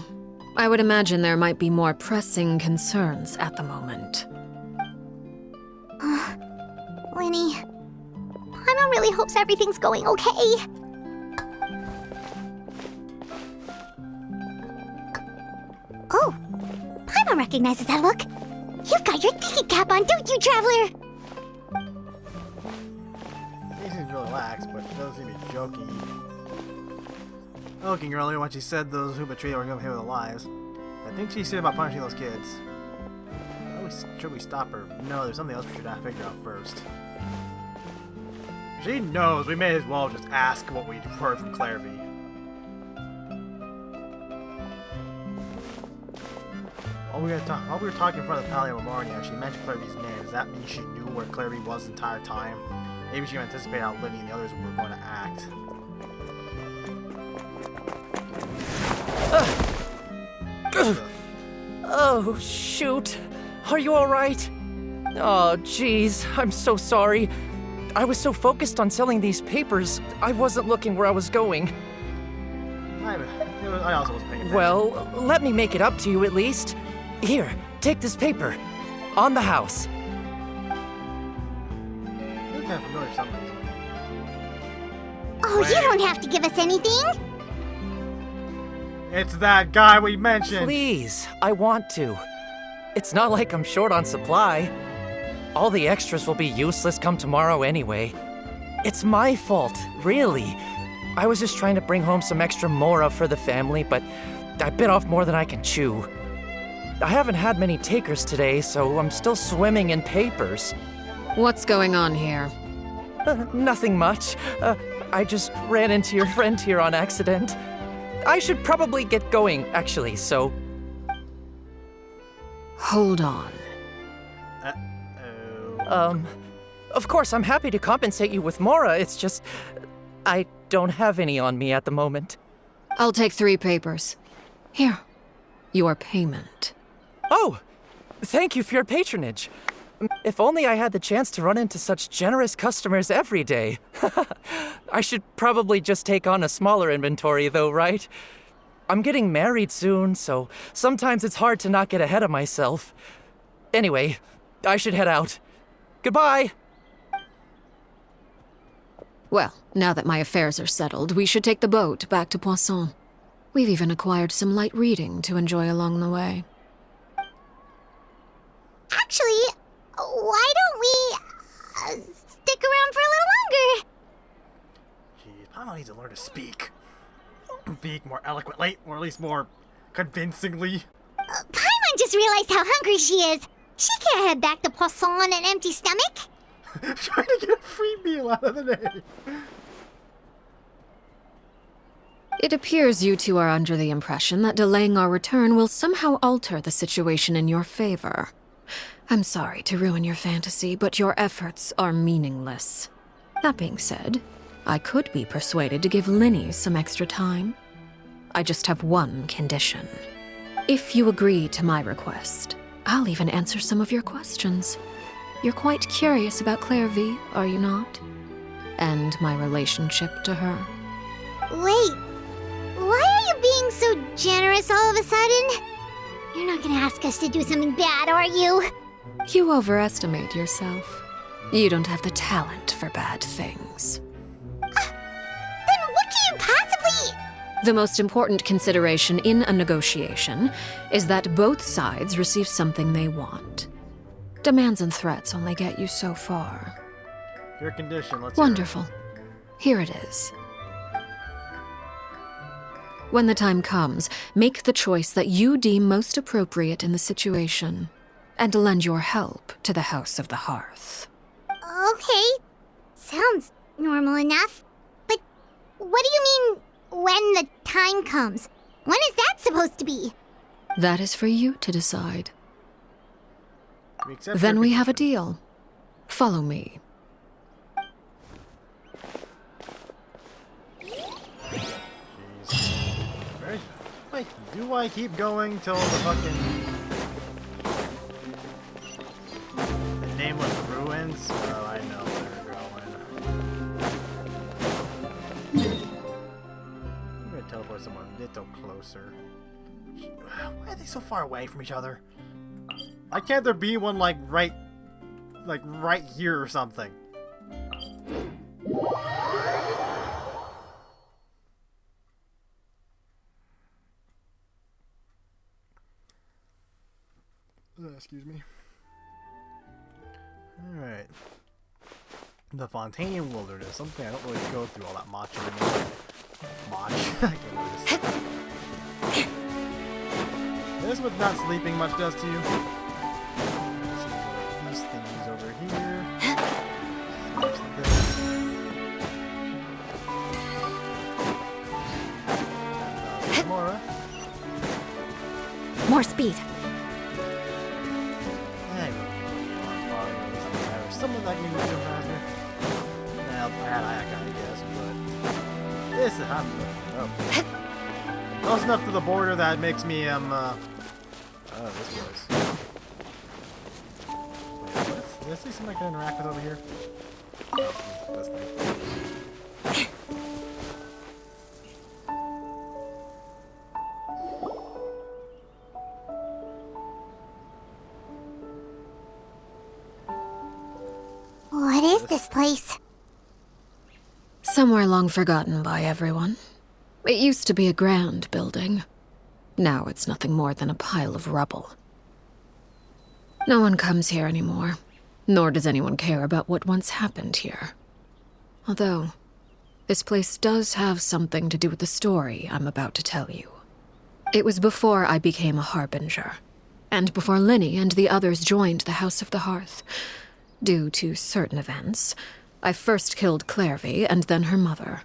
I would imagine there might be more pressing concerns at the moment. Winnie, Paimon really hopes everything's going okay. Oh, Paimon recognizes that look. You've got your thinking cap on, don't you, Traveler? He seems really relaxed, but he doesn't seem to be joking. Joking earlier when she said those who betrayed were going to pay with their lives. I think she's serious about punishing those kids. Should we stop her? No, there's something else we should figure out first. She knows. We may as well just ask what we heard from Clairvy. While we were talking in front of the Palio Memorial, she mentioned Clairvy's name. Does that mean she knew where Clairvy was the entire time? Maybe she anticipated how Livy and the others were going to act. Oh, shoot. Are you alright? Oh, jeez. I'm so sorry. I was so focused on selling these papers, I wasn't looking where I was going. I also wasn't paying attention. Well, let me make it up to you at least. Here, take this paper. On the house. You look kind of familiar for some reason. Oh, you don't have to give us anything. It's that guy we mentioned. Please, I want to. It's not like I'm short on supply. All the extras will be useless come tomorrow anyway. It's my fault, really. I was just trying to bring home some extra mora for the family, but I bit off more than I can chew. I haven't had many takers today, so I'm still swimming in papers. What's going on here? Nothing much. I just ran into your friend here on accident. I should probably get going, actually, so... Hold on. Of course, I'm happy to compensate you with mora, it's just... I don't have any on me at the moment. I'll take 3 papers. Here. Your payment. Oh! Thank you for your patronage. If only I had the chance to run into such generous customers every day. I should probably just take on a smaller inventory, though, right? I'm getting married soon, so sometimes it's hard to not get ahead of myself. Anyway, I should head out. Goodbye! Well, now that my affairs are settled, we should take the boat back to Poisson. We've even acquired some light reading to enjoy along the way. Actually, why don't we stick around for a little longer? Jeez, Paimon needs to learn to speak. Speak more eloquently, or at least more convincingly. Paimon just realized how hungry she is. She can't head back to Poisson on an empty stomach. Trying to get a free meal out of the name. It appears you two are under the impression that delaying our return will somehow alter the situation in your favor. I'm sorry to ruin your fantasy, but your efforts are meaningless. That being said, I could be persuaded to give Linny some extra time. I just have one condition. If you agree to my request, I'll even answer some of your questions. You're quite curious about Claire V, are you not? And my relationship to her. Wait, why are you being so generous all of a sudden? You're not gonna ask us to do something bad, are you? You overestimate yourself. You don't have the talent for bad things. Then what can you possibly... The most important consideration in a negotiation is that both sides receive something they want. Demands and threats only get you so far. Your condition, let's Wonderful. Here it is. When the time comes, make the choice that you deem most appropriate in the situation, and lend your help to the House of the Hearth. Okay, sounds normal enough. But what do you mean, when the time comes? When is that supposed to be? That is for you to decide. accept Then your we have a condition. deal. Follow me. Jeez. Very... Wait, do I keep going till the fucking... the nameless ruins? Oh, I know where they're going. I'm gonna teleport someone a little closer. Why are they so far away from each other? Why can't there be one like right here or something? Excuse me. Alright. The Fontanian Wilderness. Something I don't really go through all that much anymore. I can't do this. This what not sleeping much does to you. These thingies over here. Smash this. And, Mora. More speed. Someone that can go faster. Well, I kind of guess, but this is hot. Close enough to the border that makes me oh, this place. Wait, is this something I can interact with over here? Oh, this thing. What is this place? Somewhere long forgotten by everyone. It used to be a grand building, Now it's nothing more than a pile of rubble. No one comes here anymore, nor does anyone care about what once happened here. Although, this place does have something to do with the story I'm about to tell you. It was before I became a Harbinger, and before Linny and the others joined the House of the Hearth. Due to certain events, I first killed Clairvy and then her mother.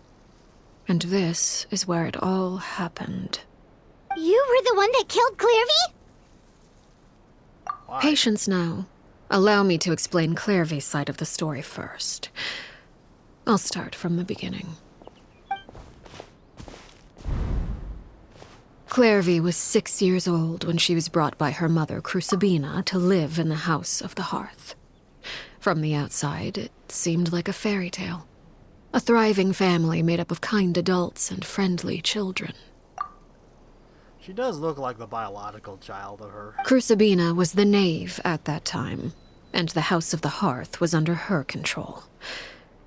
And this is where it all happened. You were the one that killed Clairvy? Why? Patience now. Allow me to explain Clairvy's side of the story first. I'll start from the beginning. Clairvy was 6 years old when she was brought by her mother, Crucibina, to live in the House of the Hearth. From the outside, it seemed like a fairy tale. A thriving family made up of kind adults and friendly children. She does look like the biological child of her. Crucibina was the knave at that time, and the House of the Hearth was under her control.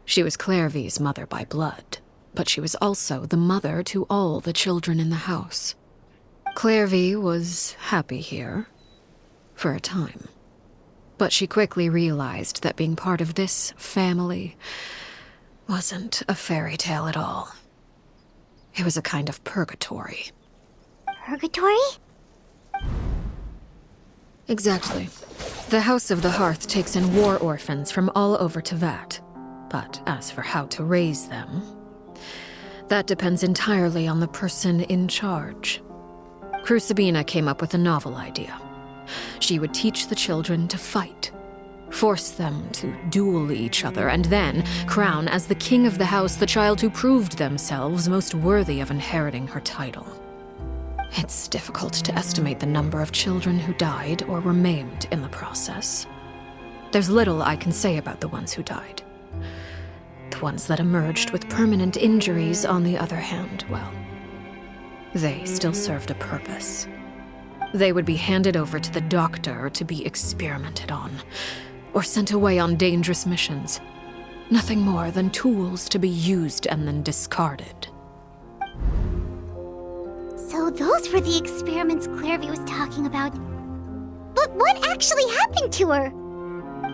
She was Clairvy's mother by blood, but she was also the mother to all the children in the house. Clairvy was happy here, for a time. But she quickly realized that being part of this family wasn't a fairy tale at all. It was a kind of purgatory. Purgatory? Exactly. The House of the Hearth takes in war orphans from all over Tevat. But as for how to raise them, that depends entirely on the person in charge. Crucibina came up with a novel idea. She would teach the children to fight, force them to duel each other, and then crown as the king of the house the child who proved themselves most worthy of inheriting her title. It's difficult to estimate the number of children who died or were maimed in the process. There's little I can say about the ones who died. The ones that emerged with permanent injuries, on the other hand, well, they still served a purpose. They would be handed over to the doctor to be experimented on, or sent away on dangerous missions. Nothing more than tools to be used and then discarded. So those were the experiments Clairvy was talking about. But what actually happened to her?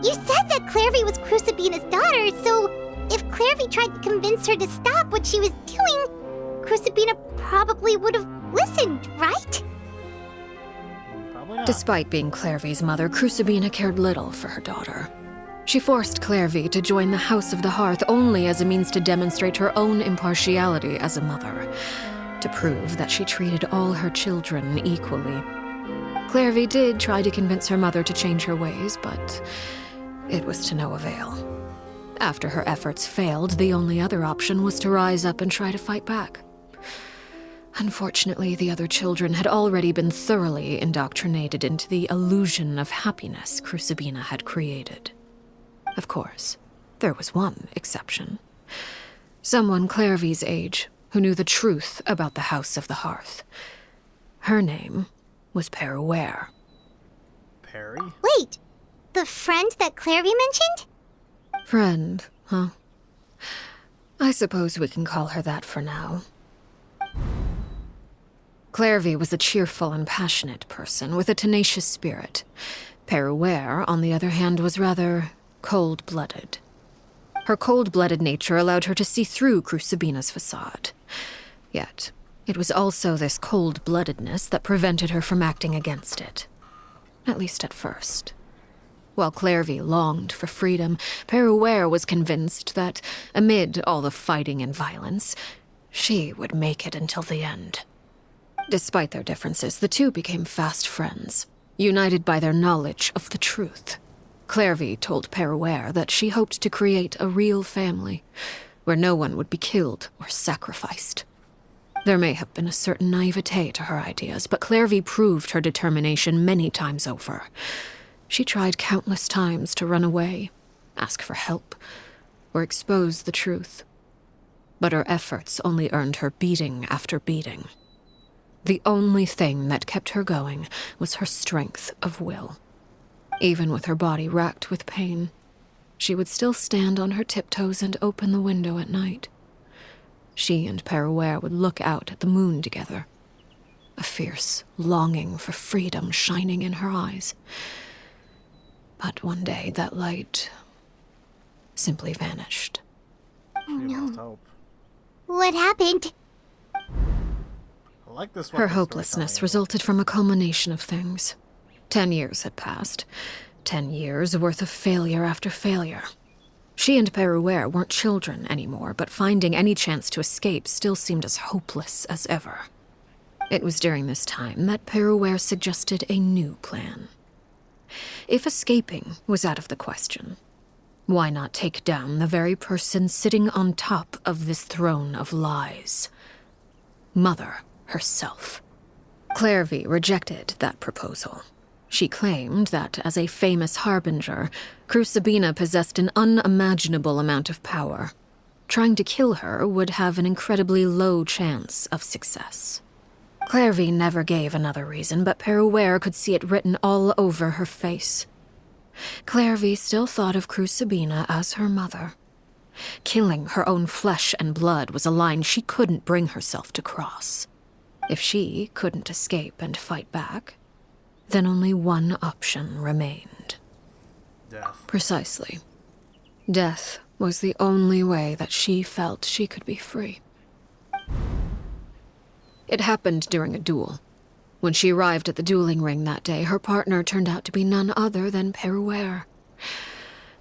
You said that Clairvy was Crucibina's daughter, so if Clairvy tried to convince her to stop what she was doing, Crucibina probably would have listened, right? Probably not. Despite being Clairvy's mother, Crucibina cared little for her daughter. She forced Clairvy to join the House of the Hearth only as a means to demonstrate her own impartiality as a mother, to prove that she treated all her children equally. Clairvy did try to convince her mother to change her ways, but it was to no avail. After her efforts failed, the only other option was to rise up and try to fight back. Unfortunately, the other children had already been thoroughly indoctrinated into the illusion of happiness Crucibina had created. Of course, there was one exception. Someone Clairvy's age who knew the truth about the House of the Hearth. Her name was Peruere. Perry? Wait, the friend that Clairvy mentioned? Friend, huh? I suppose we can call her that for now. Clairvy was a cheerful and passionate person with a tenacious spirit. Peruere, on the other hand, was rather cold-blooded. Her cold-blooded nature allowed her to see through Crucibina's facade. Yet, it was also this cold-bloodedness that prevented her from acting against it. At least at first. While Clairvy longed for freedom, Peruere was convinced that, amid all the fighting and violence, she would make it until the end. Despite their differences, the two became fast friends, united by their knowledge of the truth. Clairvy told Peruere that she hoped to create a real family, where no one would be killed or sacrificed. There may have been a certain naivete to her ideas, but Clairvy proved her determination many times over. She tried countless times to run away, ask for help, or expose the truth. But her efforts only earned her beating after beating. The only thing that kept her going was her strength of will. Even with her body racked with pain, she would still stand on her tiptoes and open the window at night. She and Peruere would look out at the moon together. a fierce longing for freedom shining in her eyes. But one day that light simply vanished. She lost hope. What happened? I like this one. Her hopelessness resulted from a culmination of things. 10 years had passed. 10 years worth of failure after failure. She and Peruere weren't children anymore, but finding any chance to escape still seemed as hopeless as ever. It was during this time that Peruere suggested a new plan. If escaping was out of the question, why not take down the very person sitting on top of this throne of lies? Mother herself. Clairvy rejected that proposal. She claimed that, as a famous harbinger, Crucibina possessed an unimaginable amount of power. Trying to kill her would have an incredibly low chance of success. Clairvy never gave another reason, but Peruere could see it written all over her face. Clairvy still thought of Crucibina as her mother. Killing her own flesh and blood was a line she couldn't bring herself to cross. If she couldn't escape and fight back, then only one option remained. Death. Precisely. Death was the only way that she felt she could be free. It happened during a duel. When she arrived at the dueling ring that day, her partner turned out to be none other than Peruere,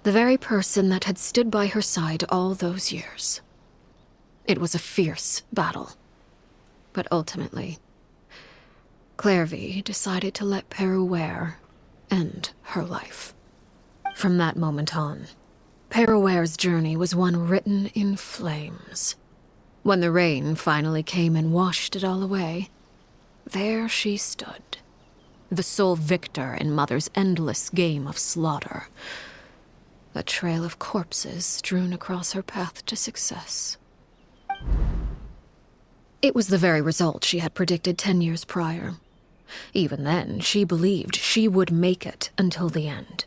the very person that had stood by her side all those years. It was a fierce battle. But ultimately, Clairvy decided to let Peruere end her life. From that moment on, Peruere's journey was one written in flames. When the rain finally came and washed it all away, there she stood, the sole victor in Mother's endless game of slaughter. A trail of corpses strewn across her path to success. It was the very result she had predicted 10 years prior. Even then, she believed she would make it until the end.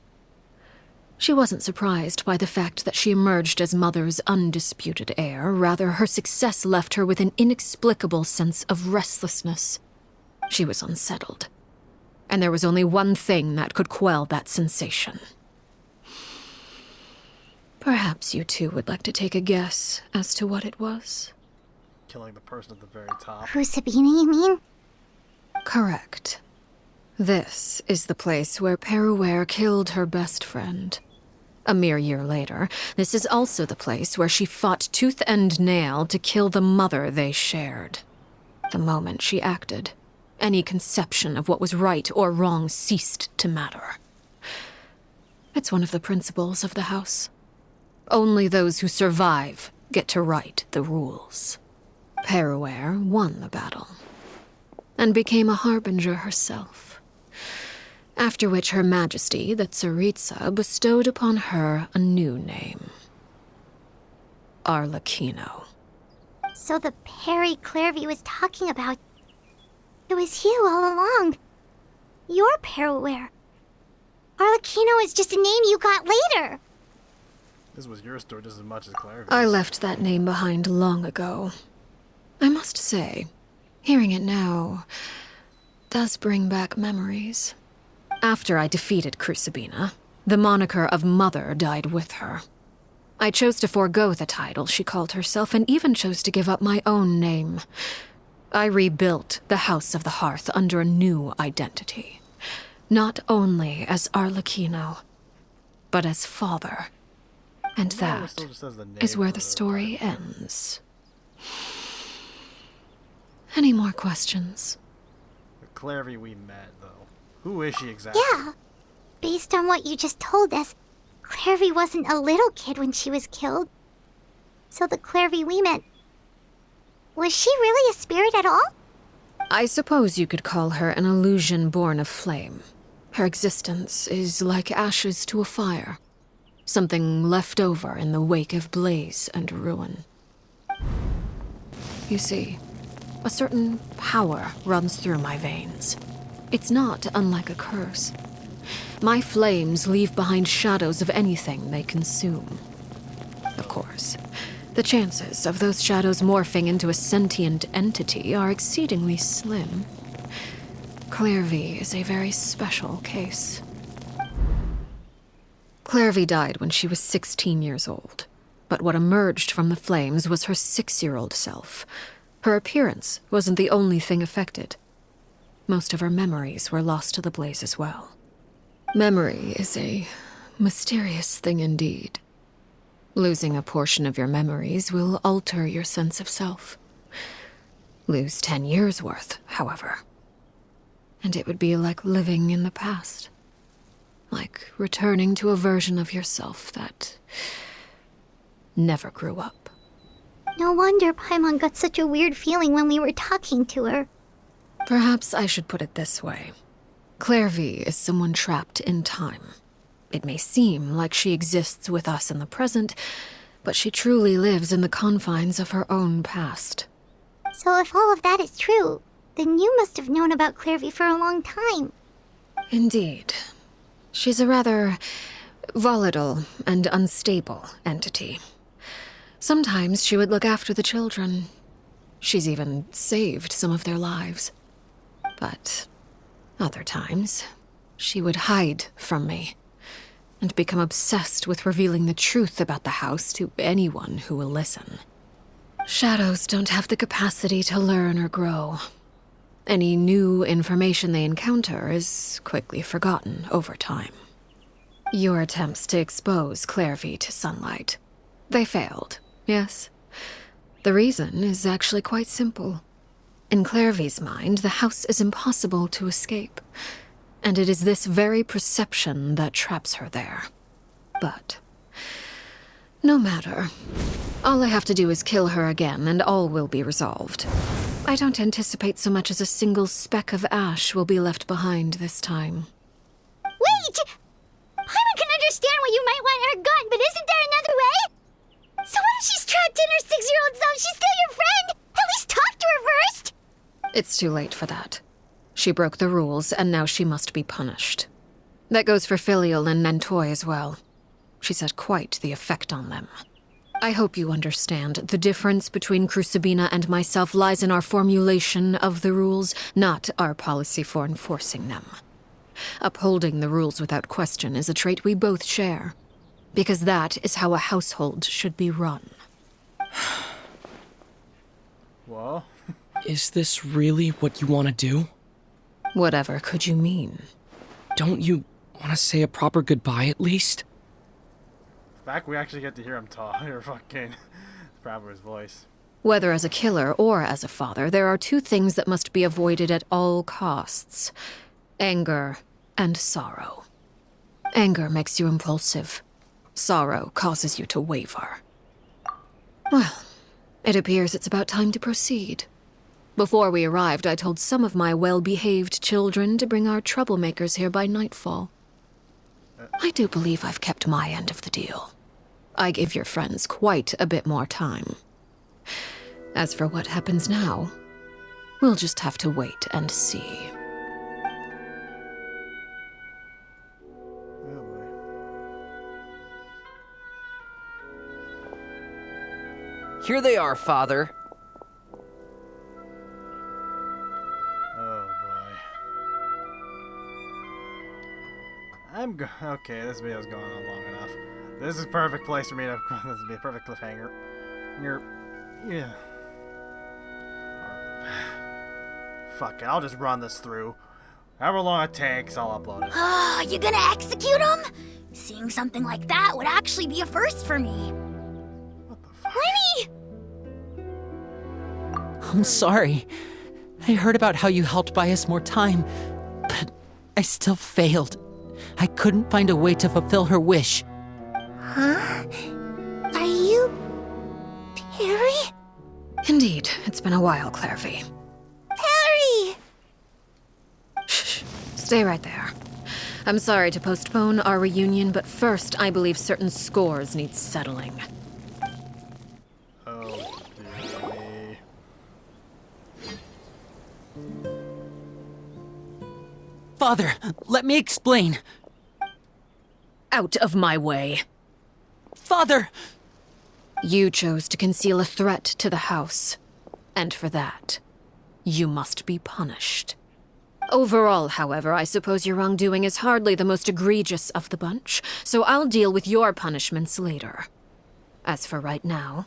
She wasn't surprised by the fact that she emerged as Mother's undisputed heir. Rather, her success left her with an inexplicable sense of restlessness. She was unsettled, and there was only one thing that could quell that sensation. Perhaps you two would like to take a guess as to what it was? Killing the person at the very top. Crucibina, you mean? Correct. This is the place where Peruere killed her best friend. A mere year later, this is also the place where she fought tooth and nail to kill the mother they shared. The moment she acted, any conception of what was right or wrong ceased to matter. It's one of the principles of the house. Only those who survive get to write the rules. Peruere won the battle, and became a harbinger herself. After which Her Majesty, the Tsaritsa, bestowed upon her a new name. Arlecchino. So the Perry Clairvy was talking about... It was you all along. You're Peruere. Arlecchino is just a name you got later. This was your story just as much as Claire's. I left that name behind long ago. I must say, hearing it now does bring back memories. After I defeated Crucibina, the moniker of Mother died with her. I chose to forego the title she called herself, and even chose to give up my own name. I rebuilt the House of the Hearth under a new identity. Not only as Arlecchino, but as father. And that is where the story ends. Any more questions? The Clairvy we met, though. Who is she exactly? Yeah. Based on what you just told us, Clairvy wasn't a little kid when she was killed. So the Clairvy we met... Was she really a spirit at all? I suppose you could call her an illusion born of flame. Her existence is like ashes to a fire. Something left over in the wake of blaze and ruin. You see, a certain power runs through my veins. It's not unlike a curse. My flames leave behind shadows of anything they consume. Of course, the chances of those shadows morphing into a sentient entity are exceedingly slim. Clairvy is a very special case. Clairvy died when she was 16 years old, but what emerged from the flames was her 6-year-old self. Her appearance wasn't the only thing affected. Most of her memories were lost to the blaze as well. Memory is a mysterious thing indeed. Losing a portion of your memories will alter your sense of self. Lose 10 years' worth, however, and it would be like living in the past. Like returning to a version of yourself that never grew up. No wonder Paimon got such a weird feeling when we were talking to her. Perhaps I should put it this way. Clairvy is someone trapped in time. It may seem like she exists with us in the present, but she truly lives in the confines of her own past. So if all of that is true, then you must have known about Clairvy for a long time. Indeed. She's a rather volatile and unstable entity. Sometimes she would look after the children. She's even saved some of their lives. But other times, she would hide from me and become obsessed with revealing the truth about the house to anyone who will listen. Shadows don't have the capacity to learn or grow. Any new information they encounter is quickly forgotten over time. Your attempts to expose Clairvy to sunlight, they failed, yes? The reason is actually quite simple. In Clairvy's mind, the house is impossible to escape, and it is this very perception that traps her there. But no matter. All I have to do is kill her again, and all will be resolved. I don't anticipate so much as a single speck of ash will be left behind this time. Wait! Paimon can understand why you might want her gone, but isn't there another way? So what if she's trapped in her 6-year-old self? She's still your friend! At least talk to her first! It's too late for that. She broke the rules, and now she must be punished. That goes for Filial and Nentoy as well. She's had quite the effect on them. I hope you understand. The difference between Crucibina and myself lies in our formulation of the rules, not our policy for enforcing them. Upholding the rules without question is a trait we both share, because that is how a household should be run. Whoa. Is this really what you want to do? Whatever could you mean? Don't you want to say a proper goodbye at least? The fact we actually get to hear him talk, or fucking proud of his voice. Whether as a killer or as a father, there are two things that must be avoided at all costs: anger and sorrow. Anger makes you impulsive. Sorrow causes you to waver. Well, it appears it's about time to proceed. Before we arrived, I told some of my well-behaved children to bring our troublemakers here by nightfall. I do believe I've kept my end of the deal. I gave your friends quite a bit more time. As for what happens now, we'll just have to wait and see. Oh boy. Here they are, Father. Oh boy. Okay, this video's going on long enough. This is perfect place for me to. This would be a perfect cliffhanger. Yeah. Fuck it, I'll just run this through. However long it takes, I'll upload it. Ah, you gonna execute him? Seeing something like that would actually be a first for me. What the fuck? Lenny! I'm sorry. I heard about how you helped buy us more time, but I still failed. I couldn't find a way to fulfill her wish. Huh? Are you... Perry? Indeed, it's been a while, Clairvy. Perry! Shh, stay right there. I'm sorry to postpone our reunion, but first I believe certain scores need settling. Oh, dear me. Father, let me explain. Out of my way. Father! You chose to conceal a threat to the house, and for that, you must be punished. Overall, however, I suppose your wrongdoing is hardly the most egregious of the bunch, so I'll deal with your punishments later. As for right now,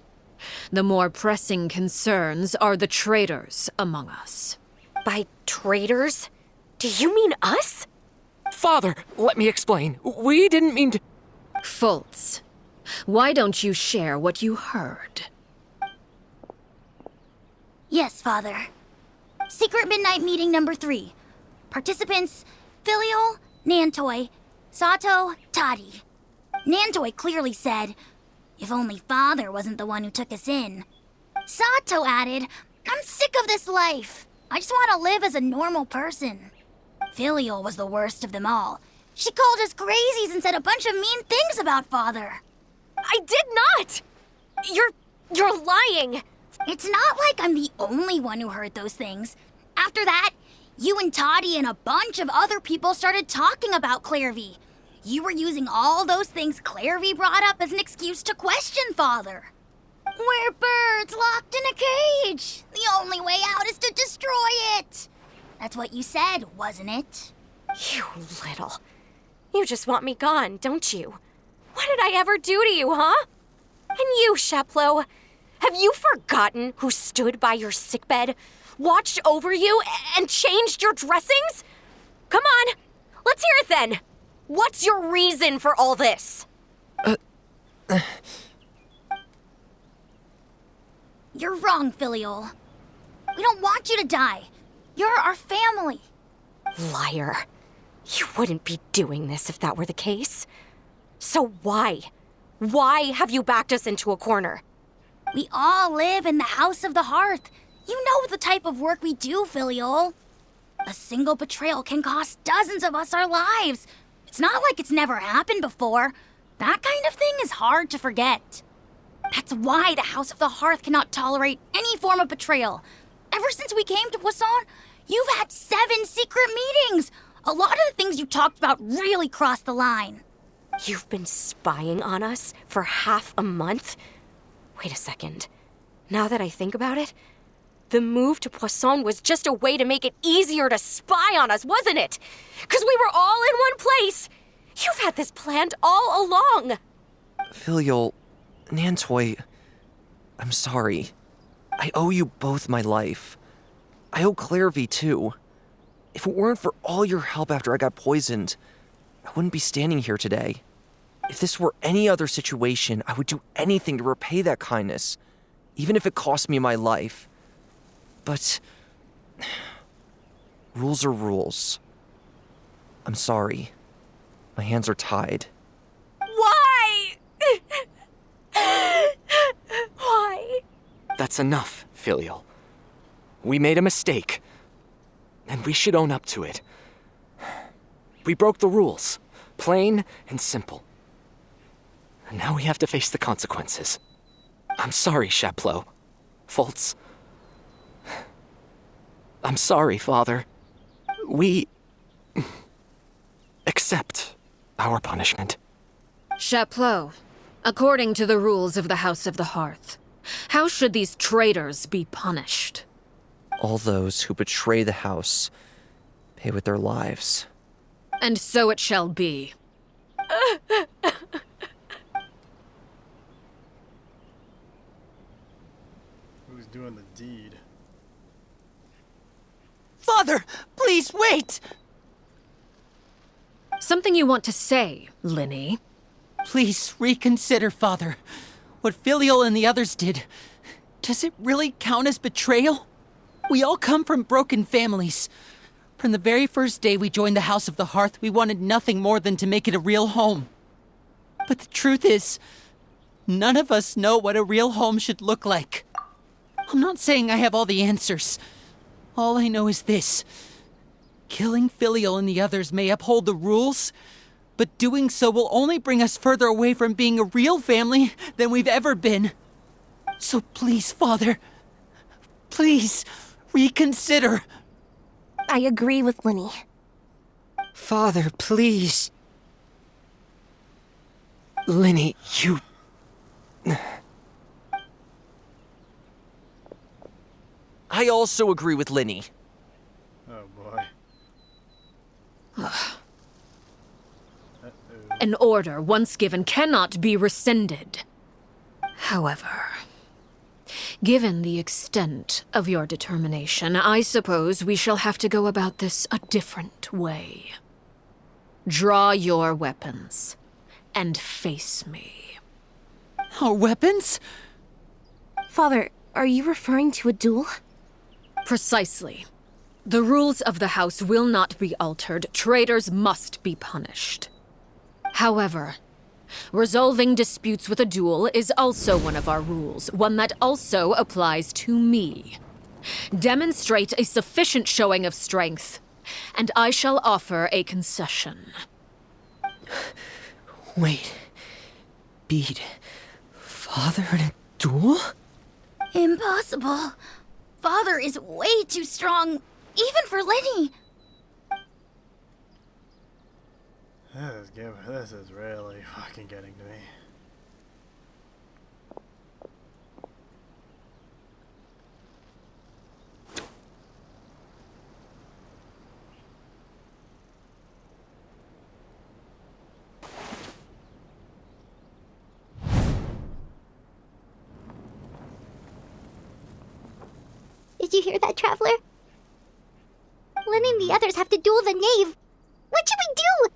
the more pressing concerns are the traitors among us. By traitors? Do you mean us? Father, let me explain. We didn't mean to... Fultz, why don't you share what you heard? Yes, Father. Secret Midnight Meeting number 3. Participants, Filial, Nantoi, Sato, Toddy. Nantoi clearly said, if only Father wasn't the one who took us in. Sato added, I'm sick of this life. I just want to live as a normal person. Filial was the worst of them all. She called us crazies and said a bunch of mean things about Father. I did not! You're lying! It's not like I'm the only one who heard those things. After that, you and Toddy and a bunch of other people started talking about Clairvy. You were using all those things Clairvy brought up as an excuse to question Father. We're birds locked in a cage. The only way out is to destroy it. That's what you said, wasn't it? You little. You just want me gone, don't you? What did I ever do to you, huh? And you, Sheplo, have you forgotten who stood by your sickbed, watched over you, and changed your dressings? Come on, let's hear it then. What's your reason for all this? You're wrong, Filial. We don't want you to die. You're our family. Liar. You wouldn't be doing this if that were the case. So why? Why have you backed us into a corner? We all live in the House of the Hearth. You know the type of work we do, Filial. A single betrayal can cost dozens of us our lives. It's not like it's never happened before. That kind of thing is hard to forget. That's why the House of the Hearth cannot tolerate any form of betrayal. Ever since we came to Poisson, you've had 7 secret meetings. A lot of the things you talked about really crossed the line. You've been spying on us for half a month? Wait a second. Now that I think about it, the move to Poisson was just a way to make it easier to spy on us, wasn't it? Because we were all in one place. You've had this planned all along. Filial, Nantoi, I'm sorry. I owe you both my life. I owe Clairvy too. If it weren't for all your help after I got poisoned, I wouldn't be standing here today. If this were any other situation, I would do anything to repay that kindness, even if it cost me my life. But rules are rules. I'm sorry. My hands are tied. Why? Why? That's enough, Filial. We made a mistake, and we should own up to it. We broke the rules, plain and simple. And now we have to face the consequences. I'm sorry, Sheplo. Fultz. I'm sorry, Father. We accept our punishment. Chapleau, according to the rules of the House of the Hearth, how should these traitors be punished? All those who betray the house pay with their lives. And so it shall be. Who's doing the deed? Father, please wait! Something you want to say, Linny? Please reconsider, Father. What Filial and the others did, does it really count as betrayal? We all come from broken families. From the very first day we joined the House of the Hearth, we wanted nothing more than to make it a real home. But the truth is, none of us know what a real home should look like. I'm not saying I have all the answers. All I know is this. Killing Filial and the others may uphold the rules, but doing so will only bring us further away from being a real family than we've ever been. So please, Father, please reconsider. I agree with Linny. Father, please. Linny, you... I also agree with Linny. Oh boy. An order once given cannot be rescinded. However, given the extent of your determination, I suppose we shall have to go about this a different way. Draw your weapons and face me. Our weapons? Father, are you referring to a duel? Precisely. The rules of the house will not be altered. Traitors must be punished. However, resolving disputes with a duel is also one of our rules, one that also applies to me. Demonstrate a sufficient showing of strength, and I shall offer a concession. Wait. Beat Father in a duel? Impossible. Father is way too strong, even for Lenny. This is really fucking getting to me. Did you hear that, Traveler? Lenny and the others have to duel the knave. What should we do?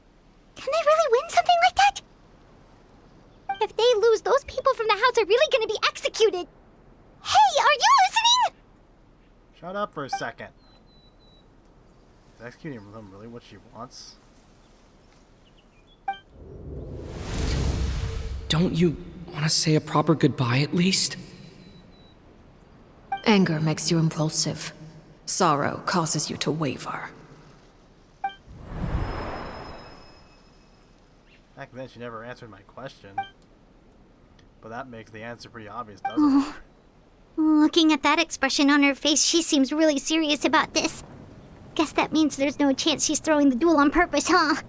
Can they really win something like that? If they lose, those people from the house are really gonna be executed. Hey, are you listening? Shut up for a second. Is executing them really what she wants? Don't you want to say a proper goodbye at least? Anger makes you impulsive. Sorrow causes you to waver. Back then she never answered my question. But that makes the answer pretty obvious, doesn't it? Looking at that expression on her face, she seems really serious about this. Guess that means there's no chance she's throwing the duel on purpose, huh?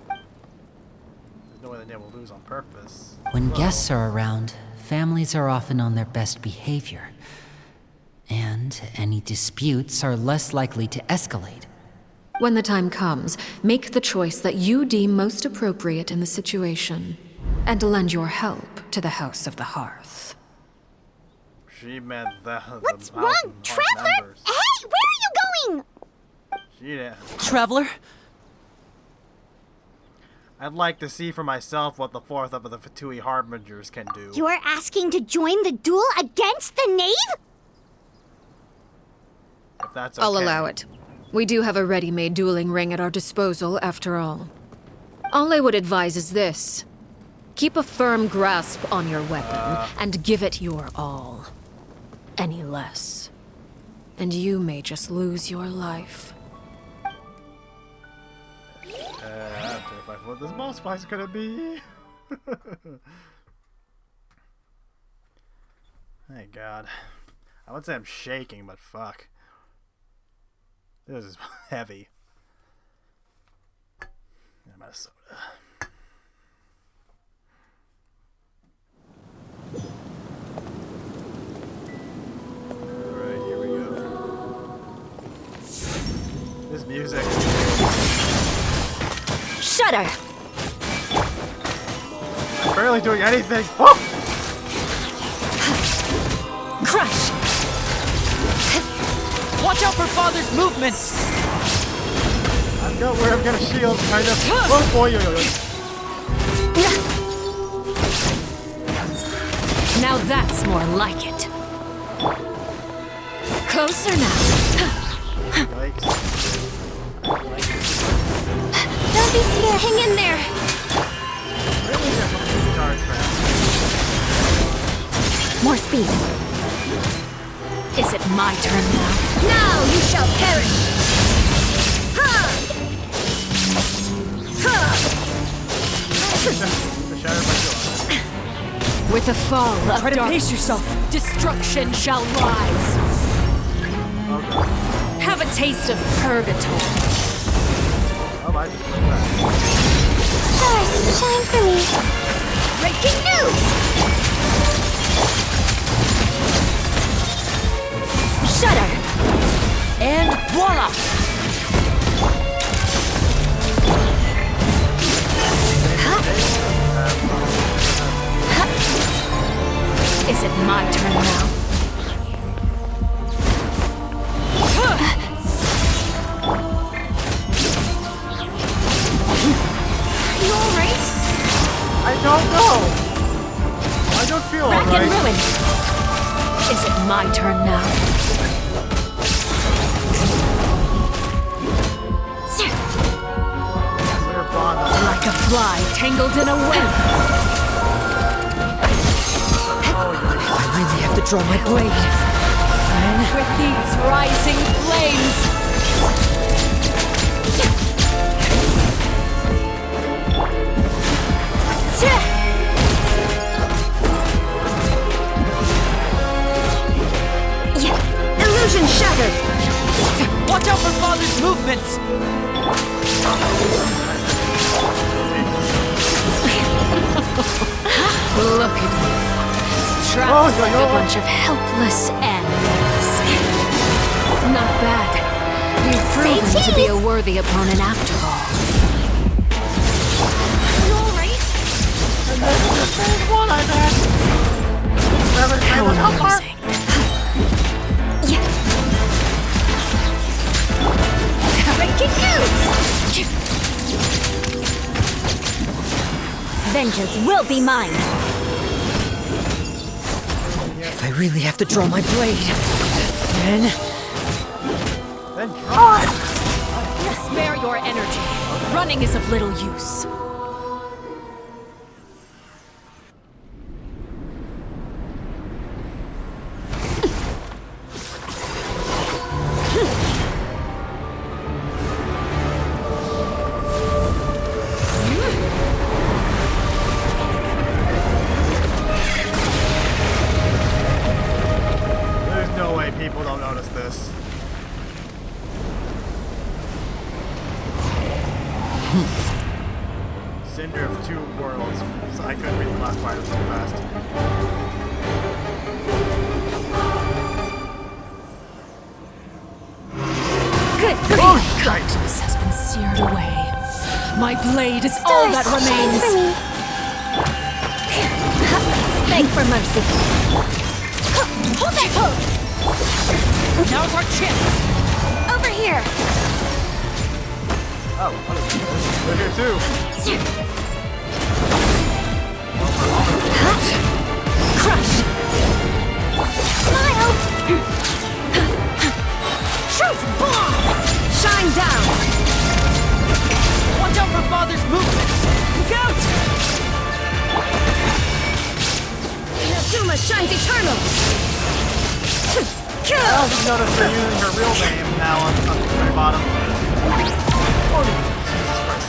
There's no way the knave will lose on purpose. When guests are around, families are often on their best behavior. And any disputes are less likely to escalate. When the time comes, make the choice that you deem most appropriate in the situation, and lend your help to the House of the Hearth. She meant What's wrong, Traveler? Hey, where are you going? She didn't. Traveler? I'd like to see for myself what the fourth of the Fatui Harbingers can do. You're asking to join the duel against the knave? If that's okay. I'll allow it. We do have a ready-made dueling ring at our disposal, after all. All I would advise is this. Keep a firm grasp on your weapon, and give it your all. Any less, and you may just lose your life. I'm terrified what this boss fight's gonna be. Thank God. I would say I'm shaking, but fuck. This is heavy. I'm out of soda. Alright, here we go. This music. Shudder! I'm barely doing anything. Oh! Crush! Watch out for Father's movements! I've got where I'm gonna shield, kind of. Oh boy, yo, yo, yo. Now that's more like it. Closer now. Yikes. Don't be scared, hang in there. Really difficult charge fast. More speed. Is it my turn now? Now you shall perish. Ha! The shadow of my jaw. With the fall of Try to darkness, pace yourself. destruction shall rise. Oh god. Have a taste of purgatory. Oh, I just went back. Stars, shine for me. Breaking news! Shudder! And voila! I don't know. I don't feel Rack alright. and ruin. Is it my turn now? We're bond. Like a fly tangled in a web. I really have to draw my blade. And with these rising flames. Illusion shattered! Watch out for Father's movements! Look at me. Trapped like a bunch of helpless animals. Not bad. You've proven to be a worthy opponent after all. You alright? One I've had. How amusing. Breaking news! Vengeance will be mine! If I really have to draw my blade, then try. Spare your energy. Running is of little use. There's no way people don't notice this. Cinder of two worlds. So I couldn't read the last part, it was so fast. Good grief! My conscience has been seared away. My blade is all that remains. Beg for mercy. Hold that pose! now's our chance! Over here! Oh, we're here too. Crush! Smile! Truth bomb! Shine down! Watch out for Father's movements! Look out! Inazuma shines eternal! I also noticed they're using her real name now on the very bottom. Oh, Jesus Christ.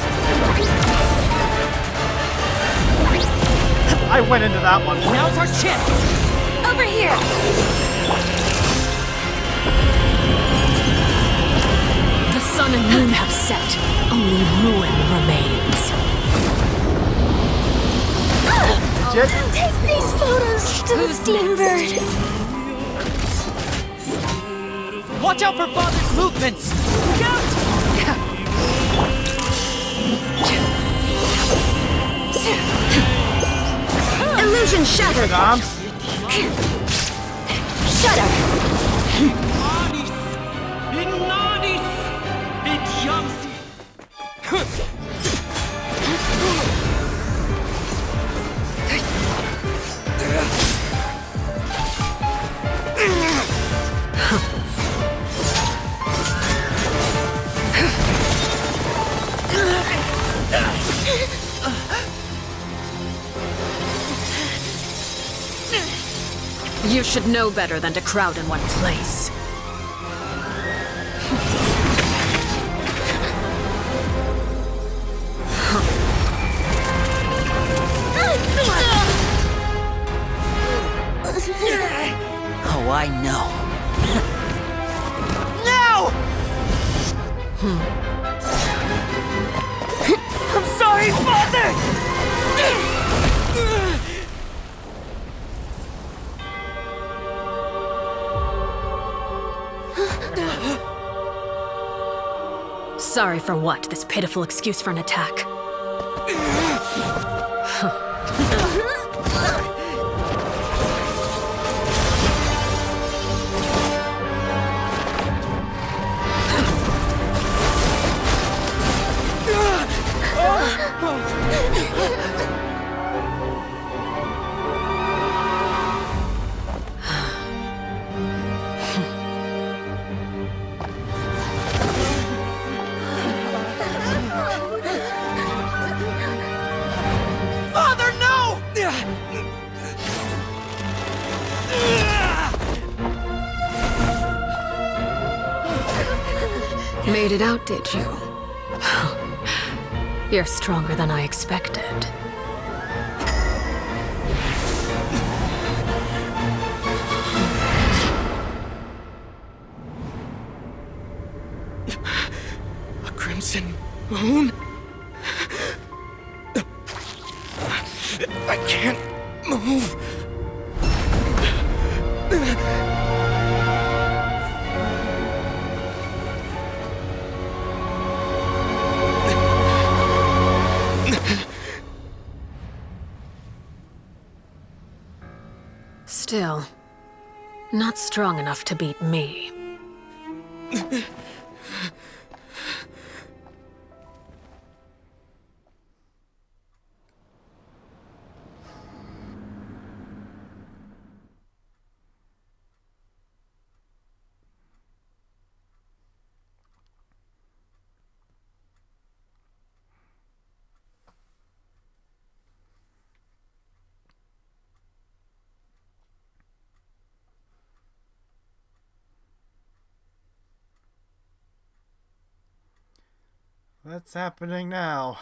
I went into that one. Now's our chance! Over here! The sun and moon have set. Only ruin remains. Legit? Take these photos to the Steambird! Watch out for Father's movements! Look out! Illusion shattered! Doms? Shudder! You should know better than to crowd in one place. Oh, I know. I'm sorry, Father! Sorry for what? This pitiful excuse for an attack. made it out, did you? You're stronger than I expected. A crimson moon? I can't move. Still, not strong enough to beat me. What's happening now?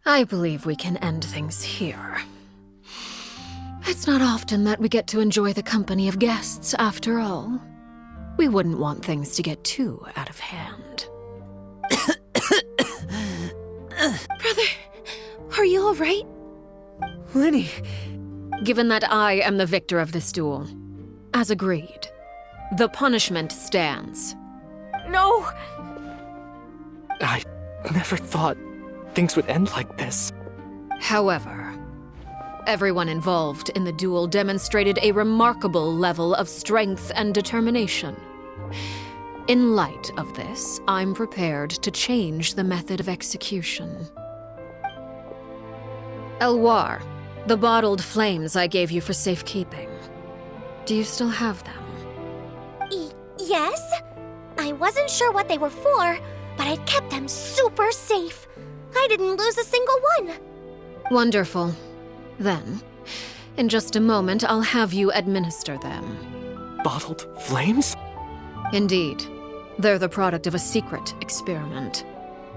I believe we can end things here. It's not often that we get to enjoy the company of guests, after all. We wouldn't want things to get too out of hand. Brother, are you all right? Lenny! Given that I am the victor of this duel, as agreed, the punishment stands. No! I never thought things would end like this. However, everyone involved in the duel demonstrated a remarkable level of strength and determination. In light of this, I'm prepared to change the method of execution. Elwar, the bottled flames I gave you for safekeeping. Do you still have them? Yes? I wasn't sure what they were for, but I've kept them super safe. I didn't lose a single one. Wonderful. Then, in just a moment, I'll have you administer them. Bottled flames? Indeed. They're the product of a secret experiment.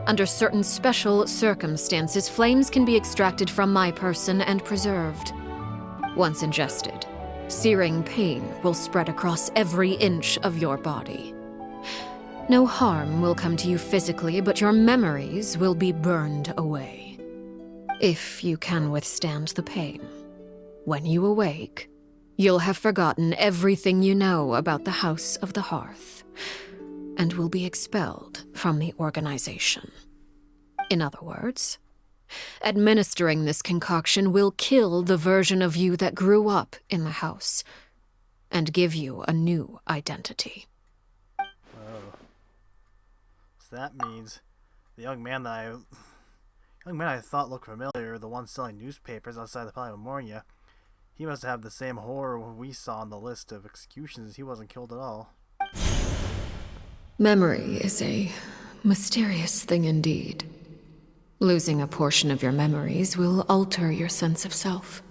Under certain special circumstances, flames can be extracted from my person and preserved. Once ingested, searing pain will spread across every inch of your body. No harm will come to you physically, but your memories will be burned away. If you can withstand the pain. When you awake, you'll have forgotten everything you know about the House of the Hearth, and will be expelled from the organization. In other words, administering this concoction will kill the version of you that grew up in the house, and give you a new identity. Oh. So that means the young man I thought looked familiar, the one selling newspapers outside the Palimornia, he must have the same horror we saw on the list of executions. He wasn't killed at all. Memory is a mysterious thing indeed. Losing a portion of your memories will alter your sense of self.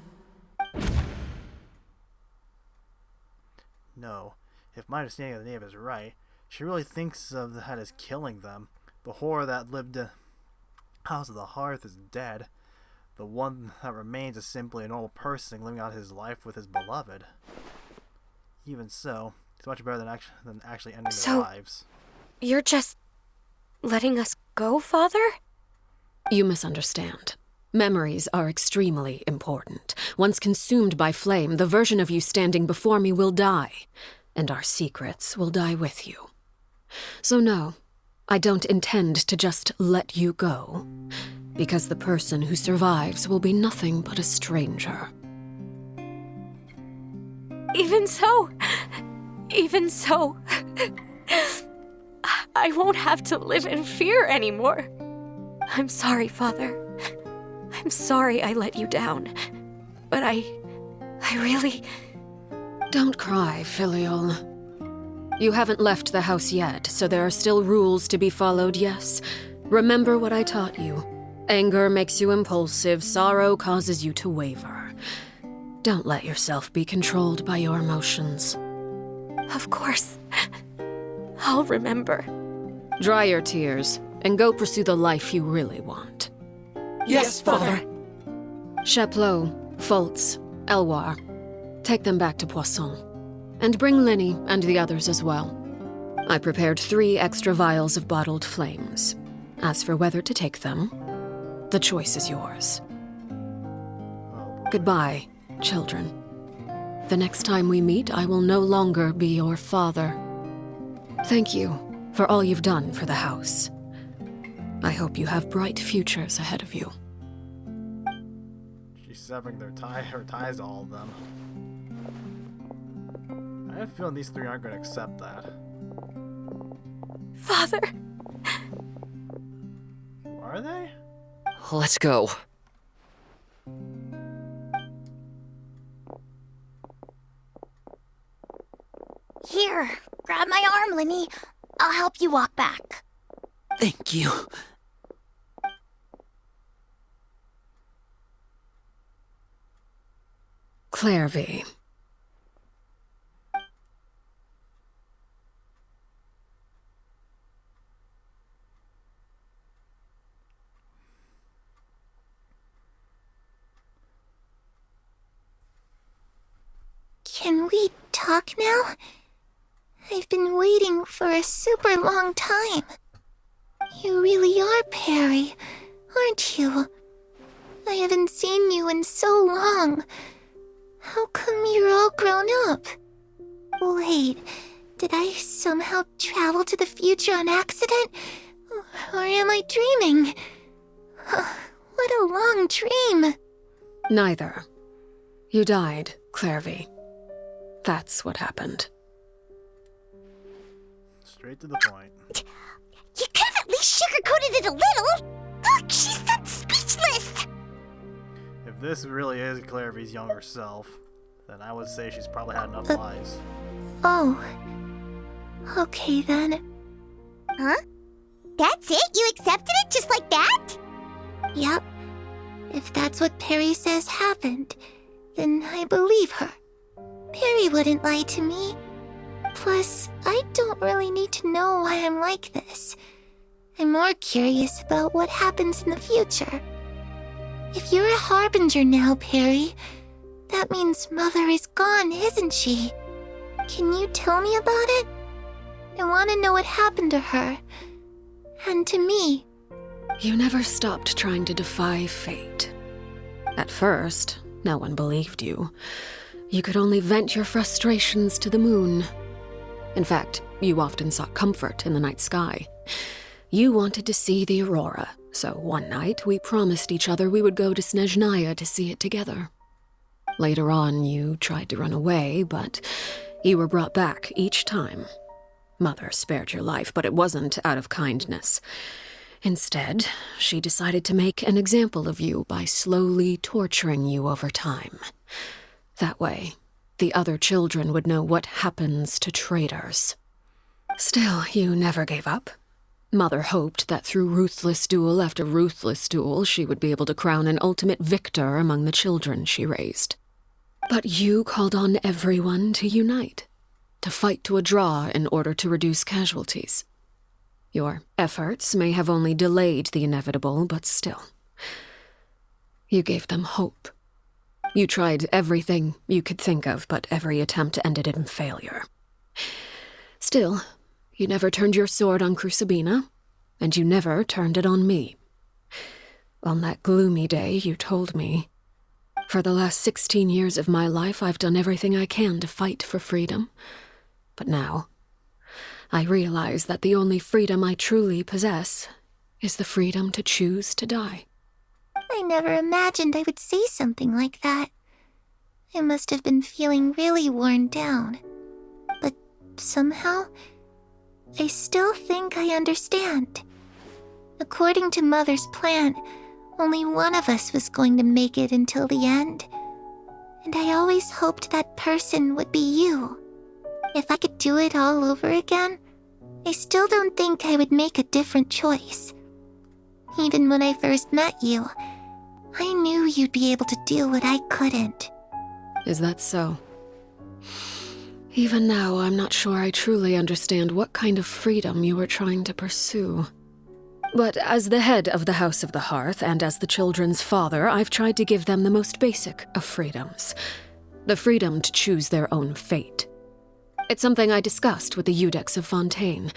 No. If my understanding of the name is right, she really thinks of that as killing them. The horror that lived in House of the Hearth is dead. The one that remains is simply a normal person living out his life with his beloved. Even so, it's much better than actually ending their lives. You're just letting us go, Father? You misunderstand. Memories are extremely important. Once consumed by flame, the version of you standing before me will die, and our secrets will die with you. So no, I don't intend to just let you go, because the person who survives will be nothing but a stranger. Even so, I won't have to live in fear anymore. I'm sorry, Father. I'm sorry I let you down. But I really... Don't cry, Filial. You haven't left the house yet, so there are still rules to be followed, yes? Remember what I taught you. Anger makes you impulsive, sorrow causes you to waver. Don't let yourself be controlled by your emotions. Of course. I'll remember. Dry your tears, and go pursue the life you really want. Yes, Father. Chaplot, Foltz, Elwar, take them back to Poisson. And bring Lenny and the others as well. I prepared 3 extra vials of bottled flames. As for whether to take them, the choice is yours. Goodbye, children. The next time we meet, I will no longer be your father. Thank you for all you've done for the house. I hope you have bright futures ahead of you. She's severing her ties to all of them. I have a feeling these 3 aren't going to accept that. Father. Are they? Let's go. Here, grab my arm, Lenny. I'll help you walk back. Thank you. Clairvy. Can we talk now? I've been waiting for a super long time. You really are Perry, aren't you? I haven't seen you in so long. How come you're all grown up? Wait, did I somehow travel to the future on accident? Or am I dreaming? What a long dream. Neither. You died, Clairvy. That's what happened. Straight to the point. You could have at least sugarcoated it a little. Look, she's done speechless. If this really is Clairvy's younger self, then I would say she's probably had enough lies. Oh. Okay then. Huh? That's it? You accepted it just like that? Yep. If that's what Perry says happened, then I believe her. Perry wouldn't lie to me. Plus, I don't really need to know why I'm like this. I'm more curious about what happens in the future. If you're a harbinger now, Perry, that means Mother is gone, isn't she? Can you tell me about it? I want to know what happened to her. And to me. You never stopped trying to defy fate. At first, no one believed you. You could only vent your frustrations to the moon. In fact, you often sought comfort in the night sky. You wanted to see the aurora, so one night we promised each other we would go to Snezhnaya to see it together. Later on, you tried to run away, but you were brought back each time. Mother spared your life, but it wasn't out of kindness. Instead, she decided to make an example of you by slowly torturing you over time. That way, the other children would know what happens to traitors. Still, you never gave up. Mother hoped that through ruthless duel after ruthless duel, she would be able to crown an ultimate victor among the children she raised. But you called on everyone to unite, to fight to a draw in order to reduce casualties. Your efforts may have only delayed the inevitable, but still. You gave them hope. You tried everything you could think of, but every attempt ended in failure. Still, you never turned your sword on Crucibina, and you never turned it on me. On that gloomy day, you told me, "For the last 16 years of my life, I've done everything I can to fight for freedom. But now, I realize that the only freedom I truly possess is the freedom to choose to die." I never imagined I would say something like that. I must have been feeling really worn down. But somehow, I still think I understand. According to Mother's plan, only one of us was going to make it until the end. And I always hoped that person would be you. If I could do it all over again, I still don't think I would make a different choice. Even when I first met you, I knew you'd be able to do what I couldn't. Is that so? Even now, I'm not sure I truly understand what kind of freedom you were trying to pursue. But as the head of the House of the Hearth and as the children's father, I've tried to give them the most basic of freedoms. The freedom to choose their own fate. It's something I discussed with the Eudex of Fontaine.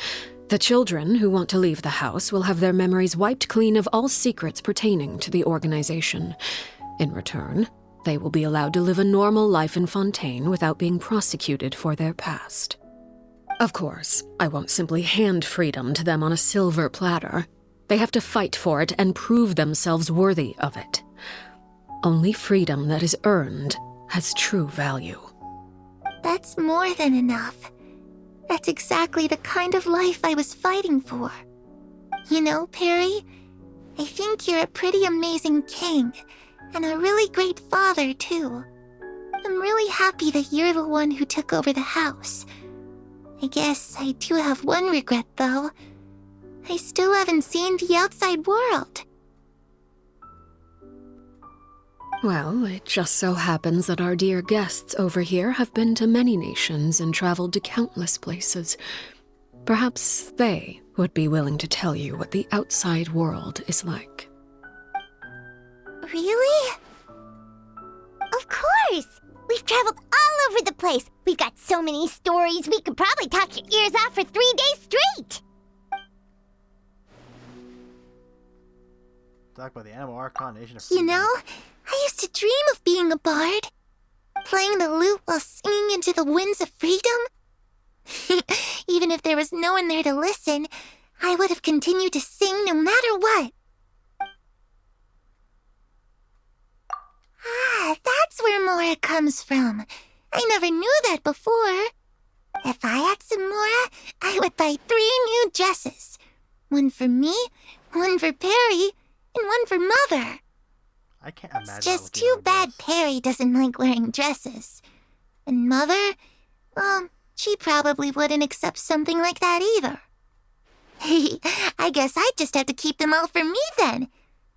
The children who want to leave the house will have their memories wiped clean of all secrets pertaining to the organization. In return, they will be allowed to live a normal life in Fontaine without being prosecuted for their past. Of course, I won't simply hand freedom to them on a silver platter. They have to fight for it and prove themselves worthy of it. Only freedom that is earned has true value. That's more than enough. That's exactly the kind of life I was fighting for. You know, Perry, I think you're a pretty amazing king, and a really great father, too. I'm really happy that you're the one who took over the house. I guess I do have one regret, though. I still haven't seen the outside world. Well, it just so happens that our dear guests over here have been to many nations and traveled to countless places. Perhaps they would be willing to tell you what the outside world is like. Really? Of course! We've traveled all over the place. We've got so many stories, we could probably talk your ears off for 3 days straight! Talk about the Animal Archon Nation of You know, I used to dream of being a bard. Playing the lute while singing into the winds of freedom. Even if there was no one there to listen, I would have continued to sing no matter what. Ah, that's where Mora comes from. I never knew that before. If I had some Mora, I would buy 3 new dresses. One for me, one for Perry, and one for Mother. I can't imagine. It's just too bad Perry doesn't like wearing dresses. And Mother, well, she probably wouldn't accept something like that either. I guess I'd just have to keep them all for me then.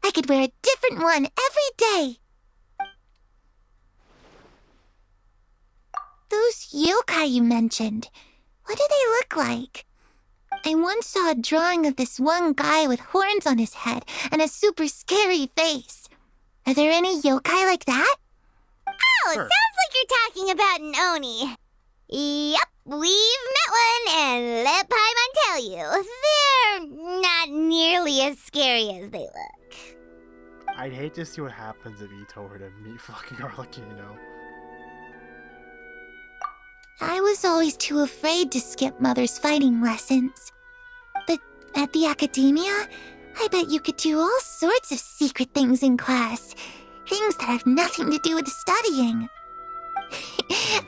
I could wear a different one every day. Those yokai you mentioned, what do they look like? I once saw a drawing of this one guy with horns on his head and a super scary face. Are there any yokai like that? Oh, Sure. sounds like you're talking about an Oni. Yep, we've met one, and let Paimon tell you, they're not nearly as scary as they look. I'd hate to see what happens if Ito were to meet fucking Arlecchino. I was always too afraid to skip Mother's fighting lessons. But at the academia, I bet you could do all sorts of secret things in class. Things that have nothing to do with studying.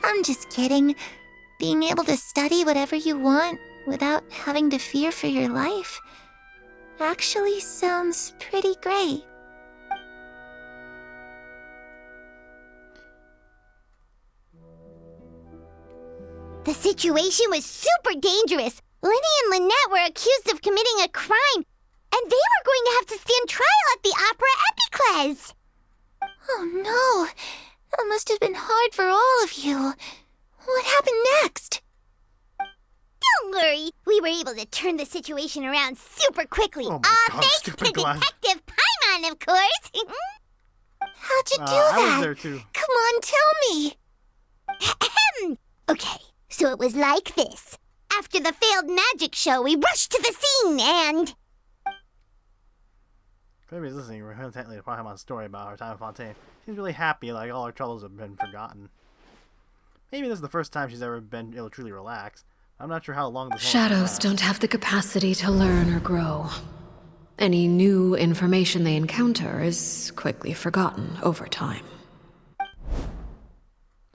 I'm just kidding. Being able to study whatever you want without having to fear for your life actually sounds pretty great. The situation was super dangerous. Lenny and Lynette were accused of committing a crime, and they were going to have to stand trial at the Opera Epicles. Oh no, that must have been hard for all of you. What happened next? Don't worry, we were able to turn the situation around super quickly. Oh my God, Thanks to stupid glass. Detective Paimon, of course. How'd you do I that? was there too. Come on, tell me. Okay, so it was like this. After the failed magic show, we rushed to the scene and... Maybe he's listening intently to Paimon's story about our time in Fontaine. She's really happy, like all her troubles have been forgotten. Maybe this is the first time she's ever been able to truly relax. I'm not sure how long this Shadows don't have the capacity to learn or grow. Any new information they encounter is quickly forgotten over time.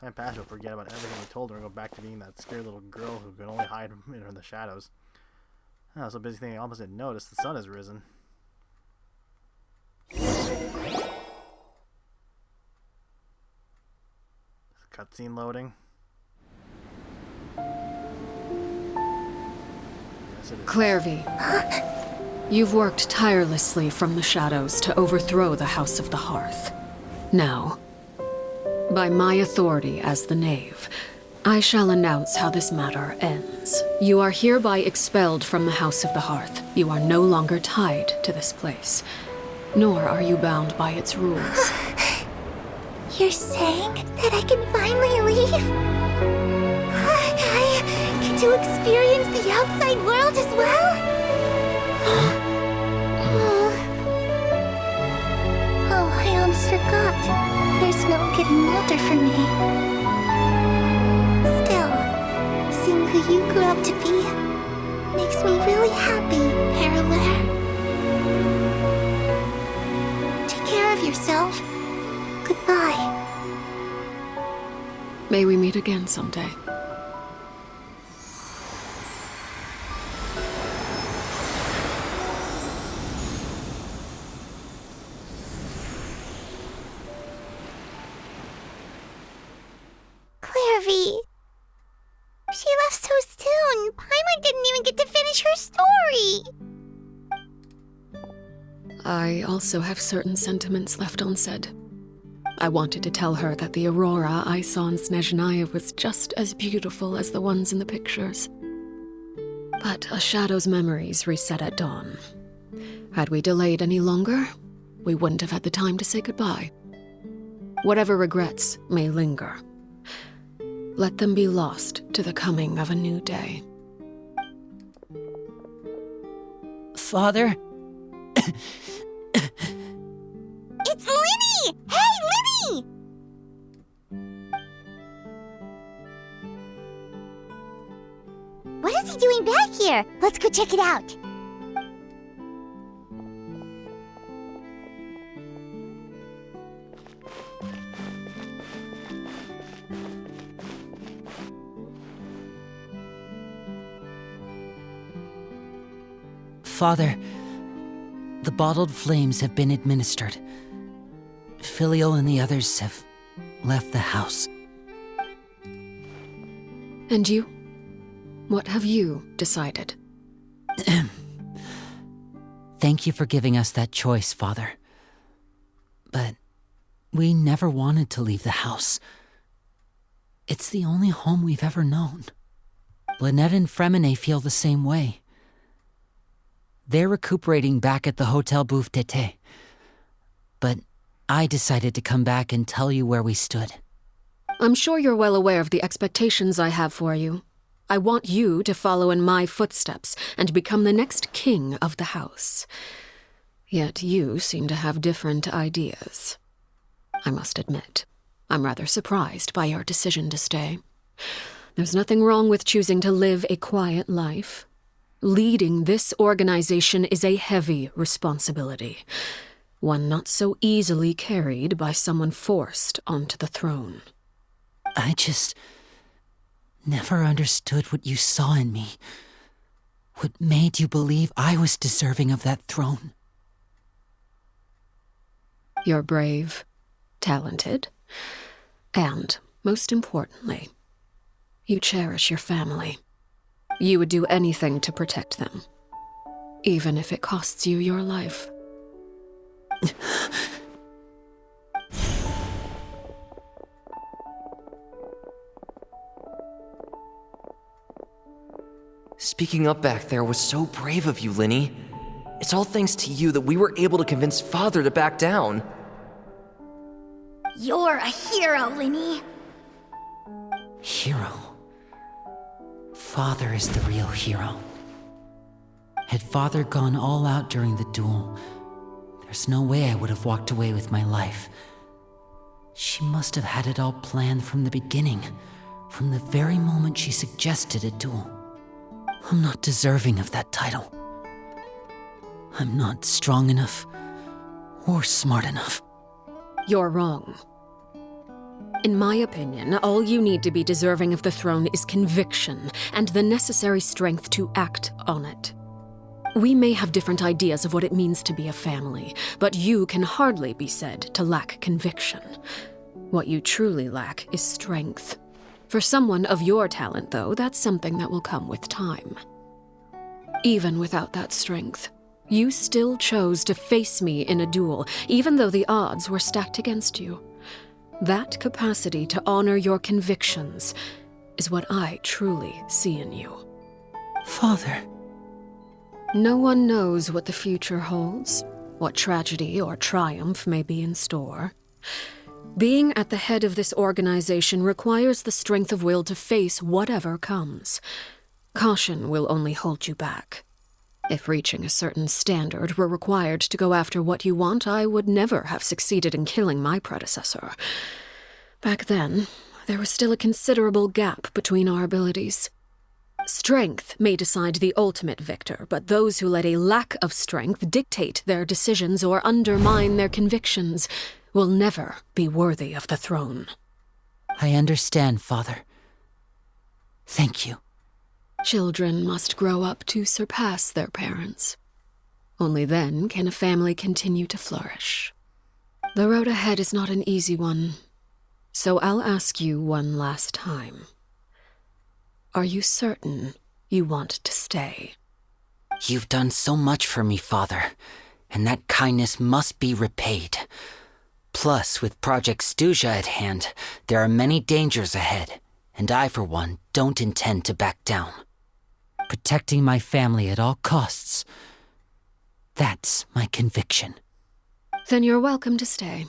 Time passed, she'll forget about everything we told her and go back to being that scared little girl who could only hide in the shadows. I was so busy thinking I almost didn't notice the sun has risen. Cutscene loading. Yes, it is. Clairvy, you've worked tirelessly from the shadows to overthrow the House of the Hearth. Now, by my authority as the Knave, I shall announce how this matter ends. You are hereby expelled from the House of the Hearth. You are no longer tied to this place, nor are you bound by its rules. You're saying that I can finally leave? I get to experience the outside world as well? Oh, I almost forgot. There's no getting older for me. Still, seeing who you grew up to be makes me really happy, Parallel. Take care of yourself. Goodbye. May we meet again someday. Clairvy. She left so soon. Paimon didn't even get to finish her story. I also have certain sentiments left unsaid. I wanted to tell her that the aurora I saw in Snezhnaya was just as beautiful as the ones in the pictures. But a shadow's memories reset at dawn. Had we delayed any longer, we wouldn't have had the time to say goodbye. Whatever regrets may linger, let them be lost to the coming of a new day. Father? It's Linny! Hey, Linny! What is he doing back here? Let's go check it out. Father, the bottled flames have been administered. Filio and the others have left the house. And you? What have you decided? Thank you for giving us that choice, Father. But we never wanted to leave the house. It's the only home we've ever known. Lynette and Fremine feel the same way. They're recuperating back at the Hotel Bouffe d'été. But I decided to come back and tell you where we stood. I'm sure you're well aware of the expectations I have for you. I want you to follow in my footsteps and become the next king of the house. Yet you seem to have different ideas. I must admit, I'm rather surprised by your decision to stay. There's nothing wrong with choosing to live a quiet life. Leading this organization is a heavy responsibility, one not so easily carried by someone forced onto the throne. I just never understood what you saw in me. What made you believe I was deserving of that throne? You're brave, talented, and, most importantly, you cherish your family. You would do anything to protect them, even if it costs you your life. Speaking up back there was so brave of you, Linny. It's all thanks to you that we were able to convince Father to back down. You're a hero, Linny. Hero? Father is the real hero. Had Father gone all out during the duel, there's no way I would have walked away with my life. She must have had it all planned from the beginning, from the very moment she suggested a duel. I'm not deserving of that title. I'm not strong enough or smart enough. You're wrong. In my opinion, all you need to be deserving of the throne is conviction and the necessary strength to act on it. We may have different ideas of what it means to be a family, but you can hardly be said to lack conviction. What you truly lack is strength. For someone of your talent, though, that's something that will come with time. Even without that strength, you still chose to face me in a duel, even though the odds were stacked against you. That capacity to honor your convictions is what I truly see in you. Father. No one knows what the future holds, what tragedy or triumph may be in store. Being at the head of this organization requires the strength of will to face whatever comes. Caution will only hold you back. If reaching a certain standard were required to go after what you want, I would never have succeeded in killing my predecessor. Back then, there was still a considerable gap between our abilities. Strength may decide the ultimate victor, but those who let a lack of strength dictate their decisions or undermine their convictions will never be worthy of the throne. I understand, Father. Thank you. Children must grow up to surpass their parents. Only then can a family continue to flourish. The road ahead is not an easy one, so I'll ask you one last time. Are you certain you want to stay? You've done so much for me, Father, and that kindness must be repaid. Plus, with Project Stuja at hand, there are many dangers ahead, and I, for one, don't intend to back down. Protecting my family at all costs. That's my conviction. Then you're welcome to stay.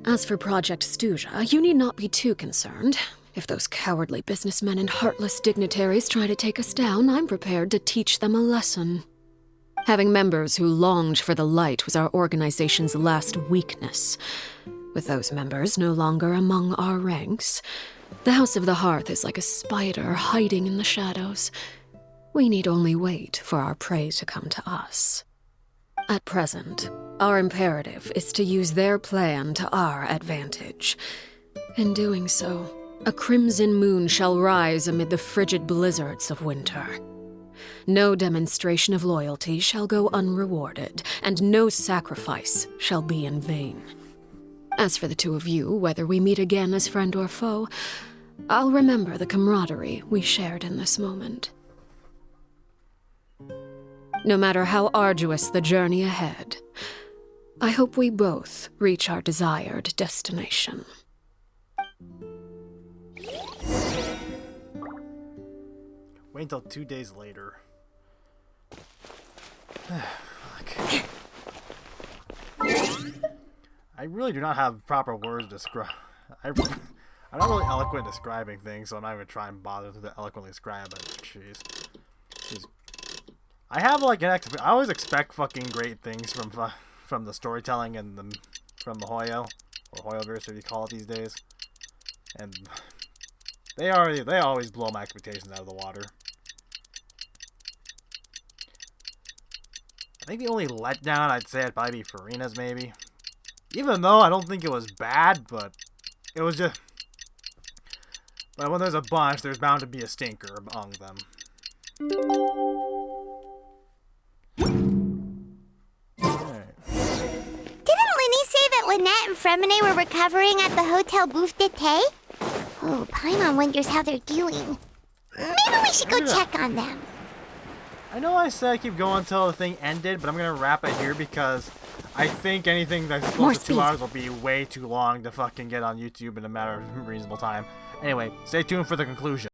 As for Project Stuja, you need not be too concerned. If those cowardly businessmen and heartless dignitaries try to take us down, I'm prepared to teach them a lesson. Having members who longed for the light was our organization's last weakness. With those members no longer among our ranks, the House of the Hearth is like a spider hiding in the shadows. We need only wait for our prey to come to us. At present, our imperative is to use their plan to our advantage. In doing so, a crimson moon shall rise amid the frigid blizzards of winter. No demonstration of loyalty shall go unrewarded, and no sacrifice shall be in vain. As for the two of you, whether we meet again as friend or foe, I'll remember the camaraderie we shared in this moment. No matter how arduous the journey ahead, I hope we both reach our desired destination. Wait until 2 days later. Fuck. I really do not have proper words to describe. I'm not really eloquent describing things, so I'm not even trying to bother to eloquently describe it. Jeez. I have like I always expect fucking great things from the storytelling and from the Hoyo or Hoyoverse, as you call it these days, and they always blow my expectations out of the water. I think the only letdown I'd say would probably be Farina's, maybe. Even though I don't think it was bad, but it was just. But when there's a bunch, there's bound to be a stinker among them. Didn't Linny say that Lynette and Fremine were recovering at the Hotel Bouffe d'été? Oh, Paimon wonders how they're doing. Maybe we should go check on them. I know I said keep going until the thing ended, but I'm gonna wrap it here because I think anything that's close to 2 hours will be way too long to fucking get on YouTube in a matter of reasonable time. Anyway, stay tuned for the conclusion.